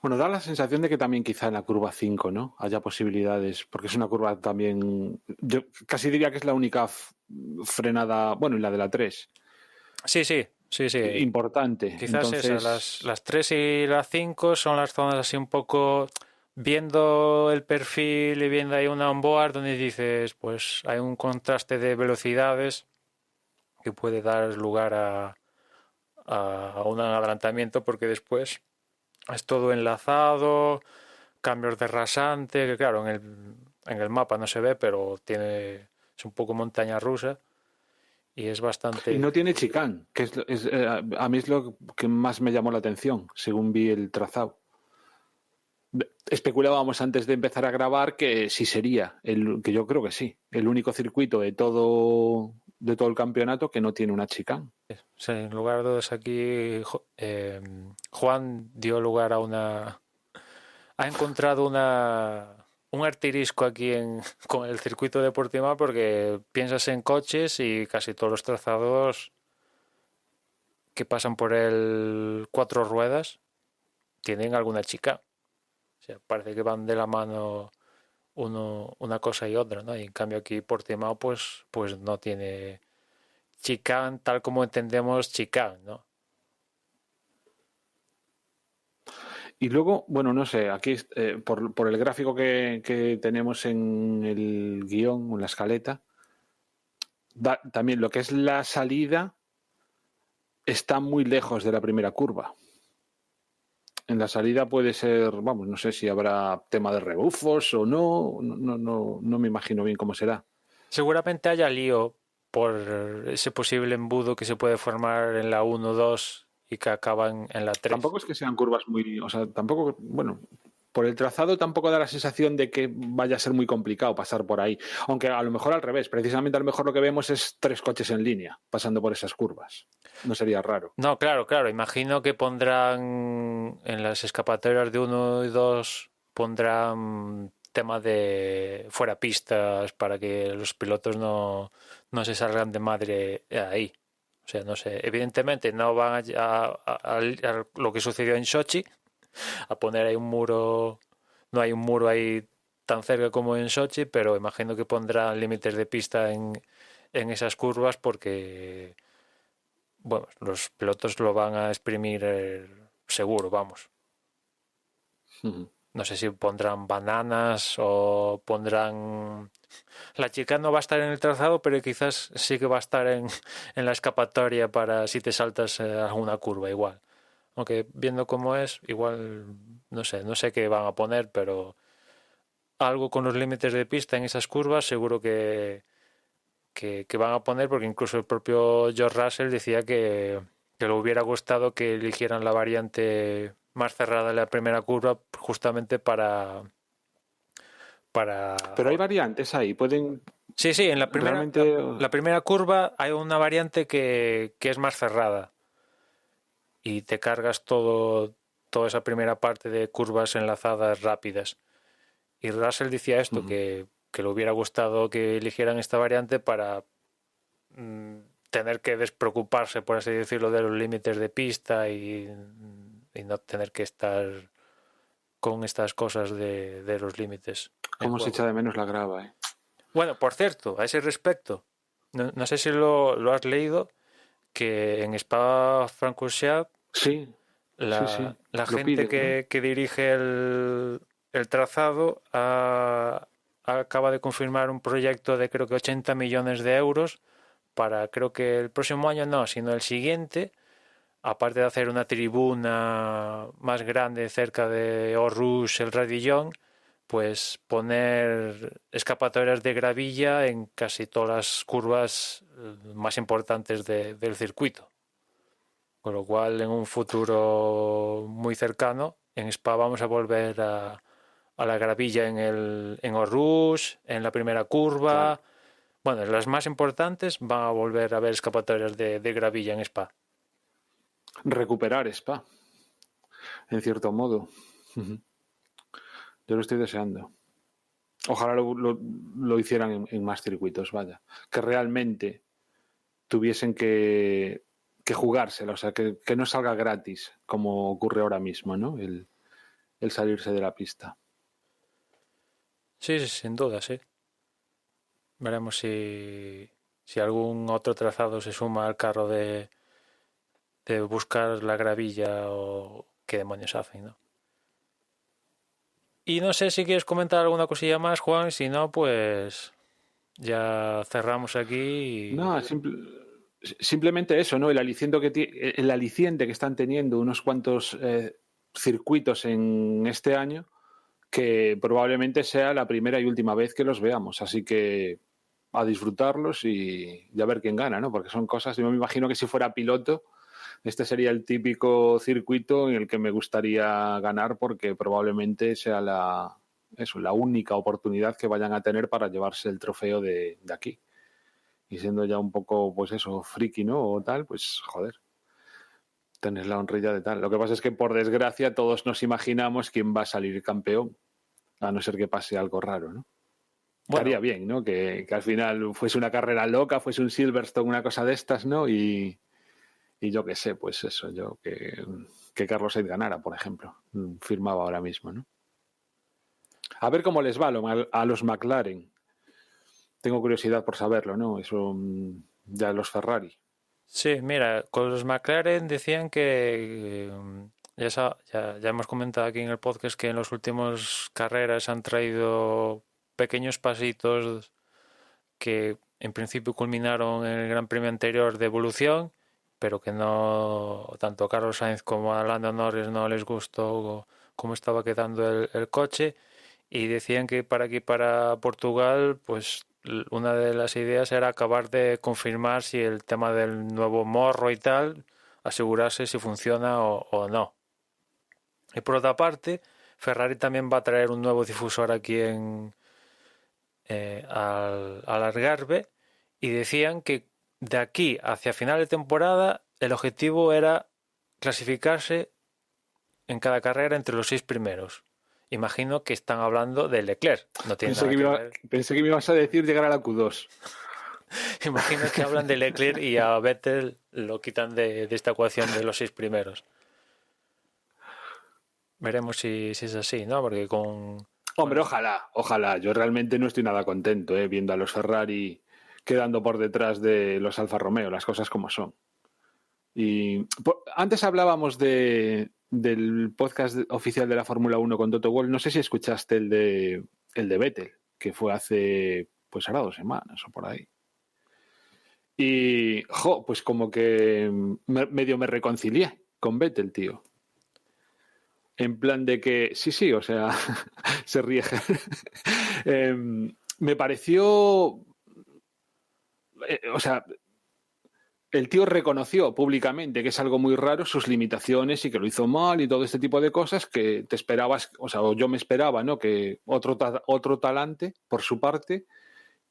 Bueno, da la sensación de que también quizá en la curva 5, ¿no? Haya posibilidades, porque es una curva también, yo casi diría que es la única frenada, bueno, y la de la 3. Sí. Importante. Quizás Entonces, las 3 y las 5 son las zonas así un poco, viendo el perfil y viendo ahí una onboard donde dices, pues hay un contraste de velocidades que puede dar lugar a un adelantamiento porque después es todo enlazado, cambios de rasante, que claro, en el mapa no se ve, pero es un poco montaña rusa y es y bastante... no tiene chicán, que a mí es lo que más me llamó la atención, según vi el trazado. Especulábamos antes de empezar a grabar que sí sería, que yo creo que sí, el único circuito de todo el campeonato que no tiene una chicán. Sí, en lugar de dos aquí, Juan dio lugar ha encontrado un artirisco aquí con el circuito de Portimao porque piensas en coches y casi todos los trazados que pasan por el 4 ruedas tienen alguna chica. O sea, parece que van de la mano una cosa y otra, ¿no? Y en cambio aquí Portimao pues no tiene chicane tal como entendemos chicane, ¿no? Y luego, bueno, no sé, aquí por el gráfico que tenemos en el guión, en la escaleta, también lo que es la salida está muy lejos de la primera curva. En la salida puede ser, vamos, no sé si habrá tema de rebufos o no me imagino bien cómo será. Seguramente haya lío por ese posible embudo que se puede formar en la 1-2 y que acaban en la 3. Tampoco es que sean curvas o sea, tampoco, bueno, por el trazado tampoco da la sensación de que vaya a ser muy complicado pasar por ahí. Aunque a lo mejor al revés, precisamente a lo mejor lo que vemos es 3 coches en línea pasando por esas curvas. No sería raro. No, claro. Imagino que pondrán en las escapatorias de 1 y 2, pondrán tema de fuera pistas para que los pilotos no se salgan de madre ahí. O sea, no sé. Evidentemente no van a lo que sucedió en Sochi, a poner ahí un muro. No hay un muro ahí tan cerca como en Sochi, pero imagino que pondrán límites de pista en esas curvas porque, bueno, los pilotos lo van a exprimir seguro, vamos. No sé si pondrán bananas o pondrán... La chica no va a estar en el trazado, pero quizás sí que va a estar en la escapatoria para si te saltas alguna curva igual. Aunque viendo cómo es, igual no sé qué van a poner, pero algo con los límites de pista en esas curvas seguro que van a poner, porque incluso el propio George Russell decía que le hubiera gustado que eligieran la variante más cerrada en la primera curva justamente para... Pero hay variantes ahí, pueden... Sí, en la primera curva hay una variante que es más cerrada y te cargas toda esa primera parte de curvas enlazadas rápidas. Y Russell decía esto, que le hubiera gustado que eligieran esta variante para tener que despreocuparse, por así decirlo, de los límites de pista y no tener que estar con estas cosas de los límites. ¿Cómo se echa de menos la grava, Bueno, por cierto, a ese respecto, no sé si lo has leído, que en Spa-Francorchamps sí. la gente pide, que dirige el trazado acaba de confirmar un proyecto de creo que 80 millones de euros para, creo que el próximo año no, sino el siguiente, aparte de hacer una tribuna más grande cerca de Eau-Rouge, el Radillon, pues poner escapatorias de gravilla en casi todas las curvas más importantes del circuito. Con lo cual, en un futuro muy cercano, en Spa vamos a volver a la gravilla en Eau-Rouge, en la primera curva. Claro. Bueno, las más importantes van a volver a haber escapatorias de gravilla en Spa. Recuperar Spa, en cierto modo. Yo lo estoy deseando. Ojalá lo hicieran en más circuitos, vaya. Que realmente tuviesen que jugársela, o sea, que no salga gratis, como ocurre ahora mismo, ¿no? El salirse de la pista. Sí, sin duda, sí. Veremos si algún otro trazado se suma al carro de buscar la gravilla o qué demonios hacen, ¿no? Y no sé si quieres comentar alguna cosilla más, Juan, si no, pues ya cerramos aquí. No, simplemente eso, ¿no? El aliciente que están teniendo unos cuantos circuitos en este año, que probablemente sea la primera y última vez que los veamos. Así que a disfrutarlos y a ver quién gana, ¿no? Porque son cosas, yo me imagino que si fuera piloto, este sería el típico circuito en el que me gustaría ganar, porque probablemente sea la única oportunidad que vayan a tener para llevarse el trofeo de aquí. Y siendo ya un poco, pues eso, friki, ¿no? O tal, pues joder, tener la honrilla de tal. Lo que pasa es que, por desgracia, todos nos imaginamos quién va a salir campeón, a no ser que pase algo raro, ¿no? Bueno, Estaría bien, ¿no? Que al final fuese una carrera loca, fuese un Silverstone, una cosa de estas, ¿no? Y yo qué sé, pues eso, que Carlos Sainz ganara, por ejemplo. Firmaba ahora mismo, ¿no? A ver cómo les va a los McLaren. Tengo curiosidad por saberlo, ¿no? Eso ya los Ferrari. sí, mira, con los McLaren decían que ya hemos comentado aquí en el podcast que en las últimas carreras han traído pequeños pasitos que en principio culminaron en el Gran Premio anterior de evolución, pero que no tanto a Carlos Sainz como a Lando Norris no les gustó cómo estaba quedando el coche, y decían que para aquí, para Portugal, pues una de las ideas era acabar de confirmar si el tema del nuevo morro y tal, asegurarse si funciona o no. Y por otra parte, Ferrari también va a traer un nuevo difusor aquí al Algarve, y decían que de aquí hacia final de temporada el objetivo era clasificarse en cada carrera entre los 6 primeros. Imagino que están hablando de Leclerc. No tiene nada que ver. Pensé que me ibas a decir llegar a la Q2. Imagino que hablan de Leclerc y a Vettel lo quitan de esta ecuación de los 6 primeros. Veremos si es así, ¿no? Porque Hombre, ojalá. Yo realmente no estoy nada contento, viendo a los Ferrari quedando por detrás de los Alfa Romeo, las cosas como son. Y antes hablábamos del podcast oficial de la Fórmula 1 con Toto Wolff. No sé si escuchaste el de Vettel, que fue hace, pues ahora 2 semanas o por ahí. Y, pues como que medio me reconcilié con Vettel, tío. En plan de que, sí, o sea, se ríe. Me pareció, o sea, el tío reconoció públicamente, que es algo muy raro, sus limitaciones y que lo hizo mal y todo este tipo de cosas que te esperabas, o sea, o yo me esperaba, ¿no? Que otro talante por su parte.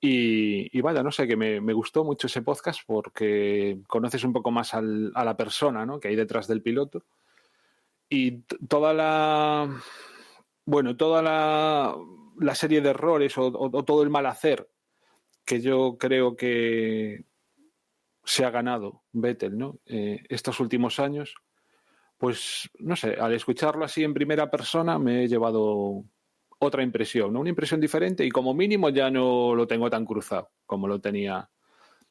Y vaya, no sé, que me gustó mucho ese podcast porque conoces un poco más a la persona, ¿no? Que hay detrás del piloto. Y toda la serie de errores o todo el mal hacer que yo creo que se ha ganado Vettel, ¿no? Estos últimos años, pues no sé, al escucharlo así en primera persona me he llevado otra impresión, ¿no? Una impresión diferente, y como mínimo ya no lo tengo tan cruzado como lo tenía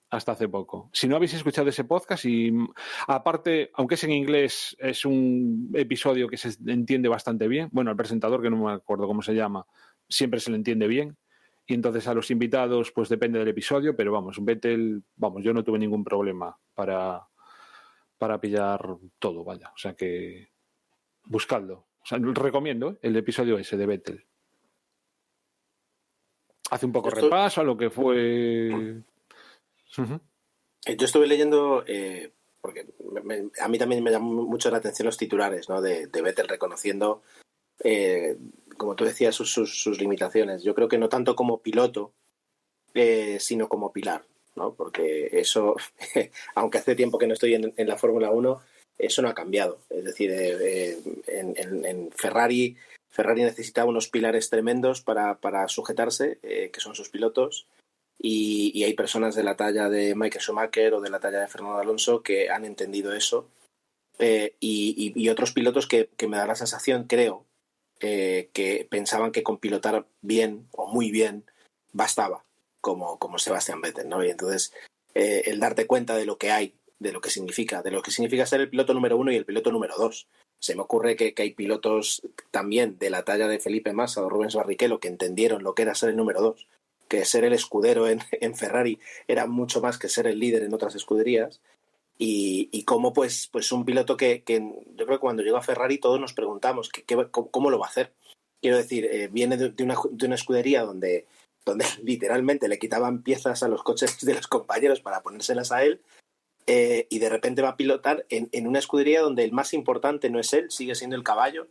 hasta hace poco. Si no habéis escuchado ese podcast, y aparte, aunque es en inglés, es un episodio que se entiende bastante bien. Bueno, al presentador, que no me acuerdo cómo se llama, siempre se le entiende bien. Y entonces a los invitados, pues depende del episodio, pero vamos, Vettel, yo no tuve ningún problema para para pillar todo, vaya. O sea que buscadlo. O sea, recomiendo el episodio ese de Vettel. Hace un poco repaso a lo que fue... Uh-huh. Yo estuve leyendo, porque a mí también me llamó mucho la atención los titulares, ¿no? de Vettel reconociendo, como tú decías, sus limitaciones. Yo creo que no tanto como piloto, sino como pilar, ¿no? Porque eso, aunque hace tiempo que no estoy en la Fórmula 1, eso no ha cambiado. Es decir, en Ferrari necesitaba unos pilares tremendos para sujetarse, que son sus pilotos. Y hay personas de la talla de Michael Schumacher o de la talla de Fernando Alonso que han entendido eso, y otros pilotos que me da la sensación, creo, que pensaban que con pilotar bien o muy bien bastaba, como Sebastian Vettel, ¿no? Y entonces el darte cuenta de lo que hay, de lo que significa ser el piloto número 1 y el piloto número 2. Se me ocurre que hay pilotos también de la talla de Felipe Massa o Rubens Barrichello que entendieron lo que era ser el número 2, que ser el escudero en Ferrari era mucho más que ser el líder en otras escuderías, y cómo pues un piloto que yo creo que cuando llegó a Ferrari todos nos preguntamos cómo lo va a hacer. Quiero decir, viene de una escudería donde literalmente le quitaban piezas a los coches de los compañeros para ponérselas a él, y de repente va a pilotar en una escudería donde el más importante no es él, sigue siendo el caballo,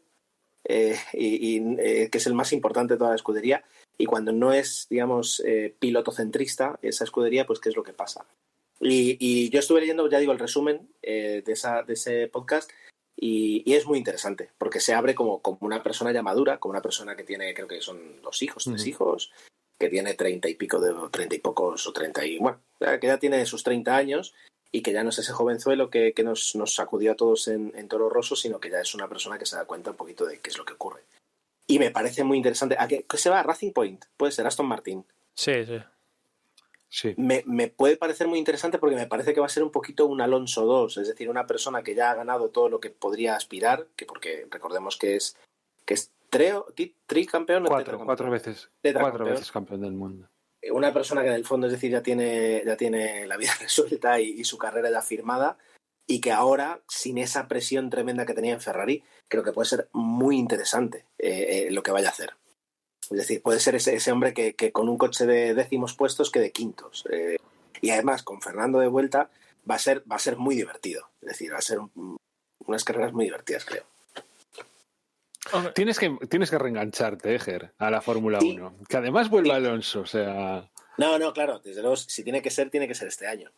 que es el más importante de toda la escudería. Y cuando no es, digamos, piloto centrista, esa escudería, pues ¿qué es lo que pasa? Y yo estuve leyendo, ya digo, el resumen de ese podcast, y es muy interesante, porque se abre como una persona ya madura, como una persona que tiene, creo que son 2 hijos, 3 hijos, que tiene 30 y pocos, o 30 y, bueno, que ya tiene sus 30 años, y que ya no es ese jovenzuelo que nos sacudió a todos en Toro Rosso, sino que ya es una persona que se da cuenta un poquito de qué es lo que ocurre. Y me parece muy interesante. ¿A qué se va? Racing Point, puede ser Aston Martin. Sí. Me puede parecer muy interesante porque me parece que va a ser un poquito un Alonso 2, es decir, una persona que ya ha ganado todo lo que podría aspirar, porque recordemos que es tricampeón. Cuatro veces campeón del mundo. Una persona que en el fondo, es decir, ya tiene la vida resuelta y su carrera ya firmada, y que ahora, sin esa presión tremenda que tenía en Ferrari, creo que puede ser muy interesante lo que vaya a hacer. Es decir, puede ser ese hombre que con un coche de 10º puestos quede quintos. Y además, con Fernando de vuelta, va a ser muy divertido. Es decir, va a ser unas carreras muy divertidas, creo. Tienes que reengancharte, Ger, a la Fórmula 1. Que además vuelva Alonso, o sea... No, claro, desde luego, si tiene que ser este año.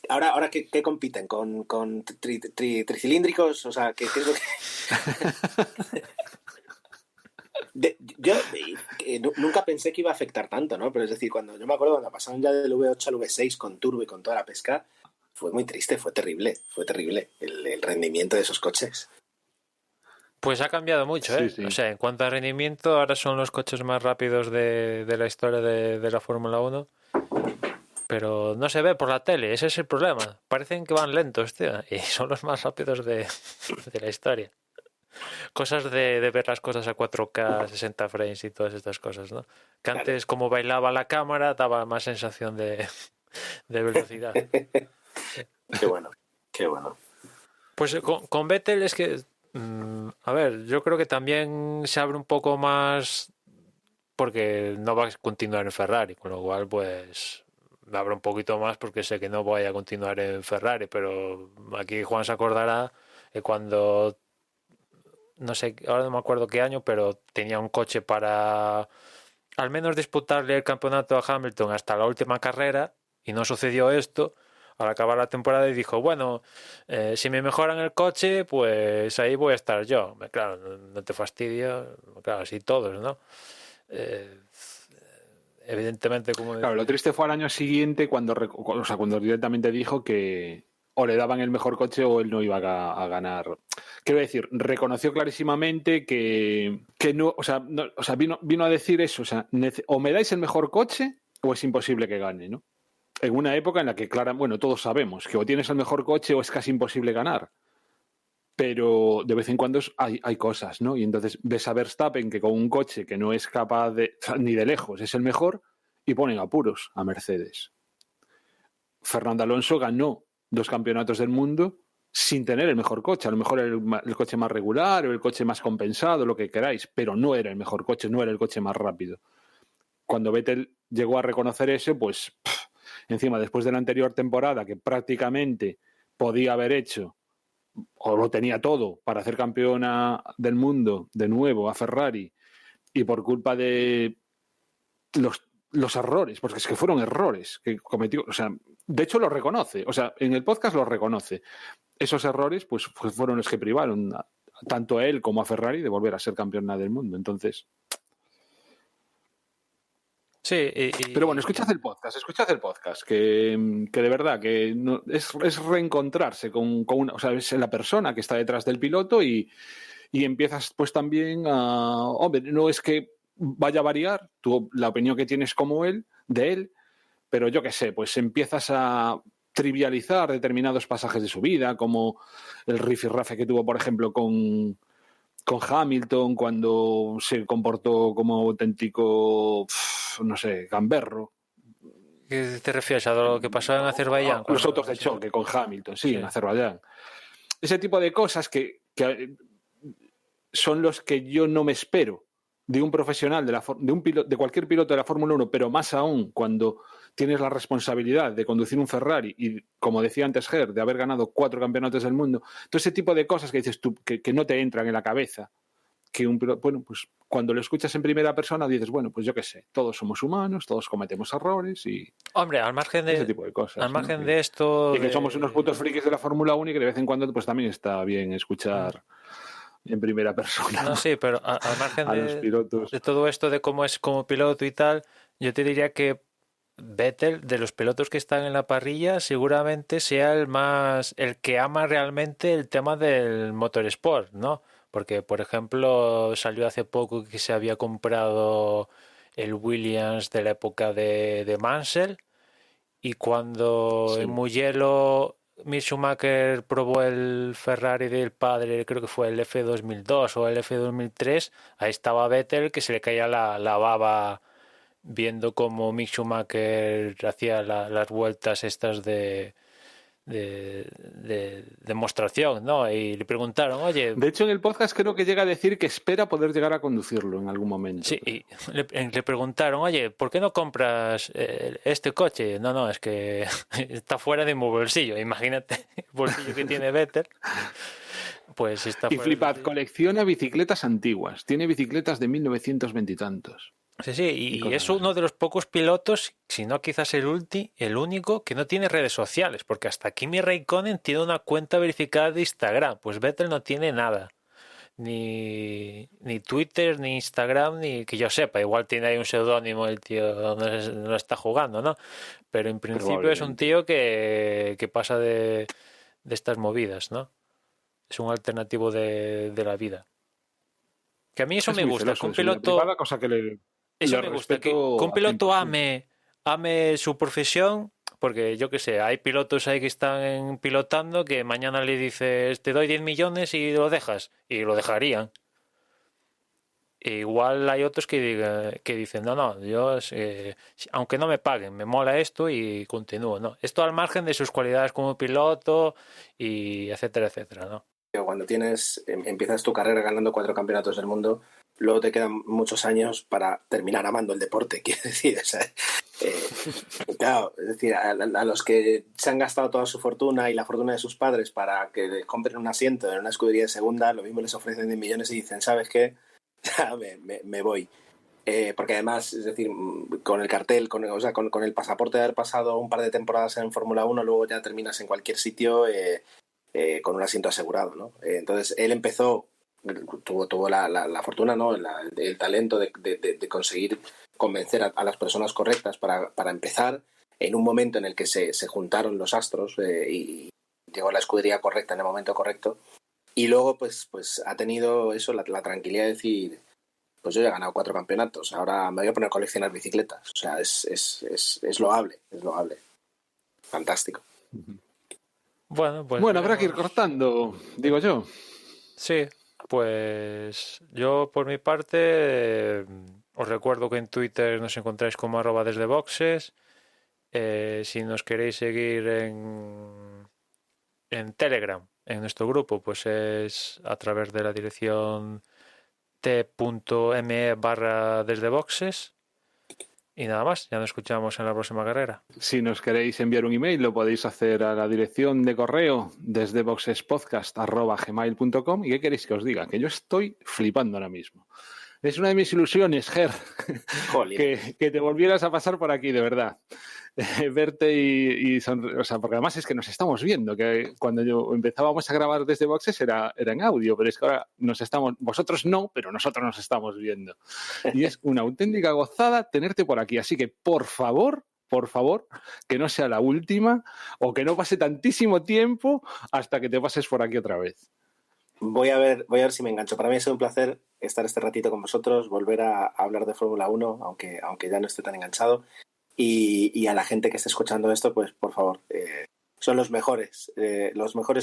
Ahora ¿qué compiten? ¿Con tricilíndricos? O sea, ¿qué es lo que...? Yo nunca pensé que iba a afectar tanto, ¿no? Pero es decir, yo me acuerdo cuando pasaron ya del V8 al V6 con turbo y con toda la pesca, fue muy triste, fue terrible el rendimiento de esos coches. Pues ha cambiado mucho, ¿eh? Sí. O sea, en cuanto a rendimiento, ahora son los coches más rápidos de la historia de la Fórmula 1. Pero no se ve por la tele, ese es el problema. Parecen que van lentos, tío, y son los más rápidos de la historia. Cosas de ver las cosas a 4K, 60 frames y todas estas cosas, ¿no? Que antes, como bailaba la cámara, daba más sensación de velocidad. Qué bueno. Pues con Vettel es que... a ver, yo creo que también se abre un poco más porque no va a continuar en Ferrari, con lo cual pues me abro un poquito más porque sé que no voy a continuar en Ferrari, pero aquí Juan se acordará que cuando, no sé, ahora no me acuerdo qué año, pero tenía un coche para al menos disputarle el campeonato a Hamilton hasta la última carrera y no sucedió esto. Al acabar la temporada y dijo, bueno, si me mejoran el coche, pues ahí voy a estar yo. Claro, no te fastidio, claro, así todos, ¿no? Evidentemente, como... Claro, lo triste fue al año siguiente cuando directamente dijo que o le daban el mejor coche o él no iba a ganar. Quiero decir, reconoció clarísimamente que no, vino a decir eso, o sea, o me dais el mejor coche o es imposible que gane, ¿no? En una época en la que, todos sabemos que o tienes el mejor coche o es casi imposible ganar. Pero de vez en cuando hay cosas, ¿no? Y entonces ves a Verstappen que con un coche que no es capaz ni de lejos es el mejor y ponen apuros a Mercedes. Fernando Alonso ganó 2 campeonatos del mundo sin tener el mejor coche, a lo mejor el coche más regular o el coche más compensado, lo que queráis, pero no era el mejor coche, no era el coche más rápido. Cuando Vettel llegó a reconocer eso, pues encima después de la anterior temporada que prácticamente podía haber hecho o lo tenía todo para hacer campeona del mundo de nuevo a Ferrari, y por culpa de los errores, porque es que fueron errores que cometió, o sea, de hecho lo reconoce, o sea, en el podcast lo reconoce. Esos errores pues fueron los que privaron tanto a él como a Ferrari de volver a ser campeona del mundo. Entonces, sí, pero bueno, escuchad el podcast, que de verdad que no, es reencontrarse con una, o sea, es la persona que está detrás del piloto y empiezas pues también a, hombre, no es que vaya a variar la opinión que tienes de él, pero yo qué sé, pues empiezas a trivializar determinados pasajes de su vida, como el rifirrafe que tuvo, por ejemplo, con Hamilton cuando se comportó como auténtico, no sé, gamberro. ¿qué te refieres a lo que pasó en Azerbaiyán? Los autos de choque con Hamilton, sí, en Azerbaiyán. Ese tipo de cosas que son los que yo no me espero de un profesional, de cualquier piloto de la Fórmula 1, pero más aún cuando tienes la responsabilidad de conducir un Ferrari y, como decía antes Ger, de haber ganado 4 campeonatos del mundo. Todo ese tipo de cosas que dices tú, que no te entran en la cabeza. Que un piloto, bueno, pues cuando lo escuchas en primera persona dices, bueno, pues yo qué sé, todos somos humanos, todos cometemos errores y... Hombre, al margen de, ese tipo de cosas, al margen ¿no? de esto... Y que somos unos putos frikis de la Fórmula 1 y que de vez en cuando pues también está bien escuchar en primera persona. No, sí, pero al margen a los pilotos. de todo esto de cómo es como piloto y tal, yo te diría que Vettel, de los pilotos que están en la parrilla, seguramente sea el que ama realmente el tema del motorsport, ¿no? Porque, por ejemplo, salió hace poco que se había comprado el Williams de la época de Mansell, y cuando en Mugello Mick Schumacher probó el Ferrari del padre, creo que fue el F2002 o el F2003, ahí estaba Vettel que se le caía la baba viendo cómo Mick Schumacher hacía las vueltas estas de demostración, ¿no? Y le preguntaron, oye... De hecho, en el podcast creo que llega a decir que espera poder llegar a conducirlo en algún momento. Sí, y le preguntaron, oye, ¿por qué no compras este coche? No, es que está fuera de mi bolsillo. Imagínate el bolsillo que tiene Vettel. Pues está y fuera. flipad, colecciona bicicletas antiguas. Tiene bicicletas de 1920 y tantos. Sí, y es uno de los pocos pilotos, si no quizás el único, que no tiene redes sociales, porque hasta Kimi Räikkönen tiene una cuenta verificada de Instagram, pues Vettel no tiene nada. Ni Twitter, ni Instagram, ni que yo sepa, igual tiene ahí un seudónimo el tío, no está jugando, ¿no? Pero en principio es un tío que pasa de estas movidas, ¿no? Es un alternativo de la vida. Que a mí eso me gusta, que un piloto... Eso me gusta, que un piloto ame su profesión, porque yo qué sé, hay pilotos ahí que están pilotando que mañana le dices te doy 10 millones y lo dejas, y lo dejarían. E igual hay otros que dicen, no, yo aunque no me paguen, me mola esto y continúo, ¿no? Esto al margen de sus cualidades como piloto y etcétera, etcétera, ¿no? Cuando empiezas tu carrera ganando 4 campeonatos del mundo, luego te quedan muchos años para terminar amando el deporte, quiero decir. O sea, claro, es decir, a los que se han gastado toda su fortuna y la fortuna de sus padres para que compren un asiento en una escudería de segunda, lo mismo les ofrecen 10 millones y dicen, ¿sabes qué? me voy. Porque además, es decir, con el cartel, con el pasaporte de haber pasado un par de temporadas en Fórmula 1, luego ya terminas en cualquier sitio con un asiento asegurado, ¿no? Entonces, él empezó, tuvo la fortuna, ¿no? El talento de conseguir convencer a las personas correctas para empezar en un momento en el que se juntaron los astros y llegó la escudería correcta en el momento correcto. Y luego, pues ha tenido eso, la tranquilidad de decir, pues yo ya he ganado 4 campeonatos, ahora me voy a poner a coleccionar bicicletas. O sea, es loable, es loable. Fantástico. Bueno, pues... Bueno, habrá que ir cortando, digo yo. Sí, pues yo por mi parte os recuerdo que en Twitter nos encontráis como @desdeboxes. Si nos queréis seguir en Telegram, en nuestro grupo, pues es a través de la dirección t.me/desde boxes. Y nada más, ya nos escuchamos en la próxima carrera. Si nos queréis enviar un email, lo podéis hacer a la dirección de correo desde boxespodcast@gmail.com. ¿Y qué queréis que os diga? Que yo estoy flipando ahora mismo. Es una de mis ilusiones, Ger, que te volvieras a pasar por aquí, de verdad. Verte y sonreír. O sea, porque además es que nos estamos viendo, que cuando empezábamos a grabar desde Boxes era en audio, pero es que ahora vosotros no, pero nosotros nos estamos viendo. Y es una auténtica gozada tenerte por aquí. Así que, por favor, que no sea la última o que no pase tantísimo tiempo hasta que te pases por aquí otra vez. Voy a ver si me engancho. Para mí ha sido un placer estar este ratito con vosotros, volver a hablar de Fórmula 1, aunque ya no esté tan enganchado. Y a la gente que esté escuchando esto, pues por favor, son los mejores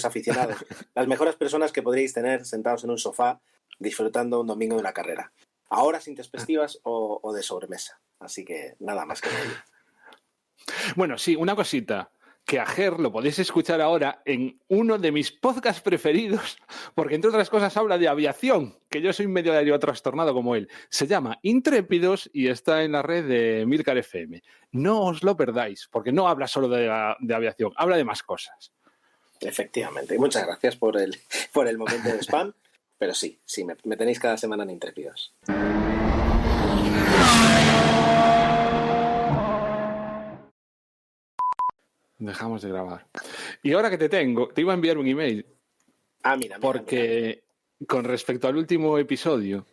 aficionados, las mejores personas que podríais tener sentados en un sofá disfrutando un domingo de una carrera. A horas intempestivas o de sobremesa. Así que nada más que decir. Bueno, sí, una cosita. Que a Ger lo podéis escuchar ahora en uno de mis podcasts preferidos, porque entre otras cosas habla de aviación, que yo soy medio trastornado como él. Se llama Intrépidos y está en la red de Milcar FM. No os lo perdáis, porque no habla solo de aviación, habla de más cosas. Efectivamente. Muchas gracias por el momento de spam, pero sí, me tenéis cada semana en Intrépidos. Dejamos de grabar. Y ahora que te iba a enviar un email. Mira. Porque con respecto al último episodio,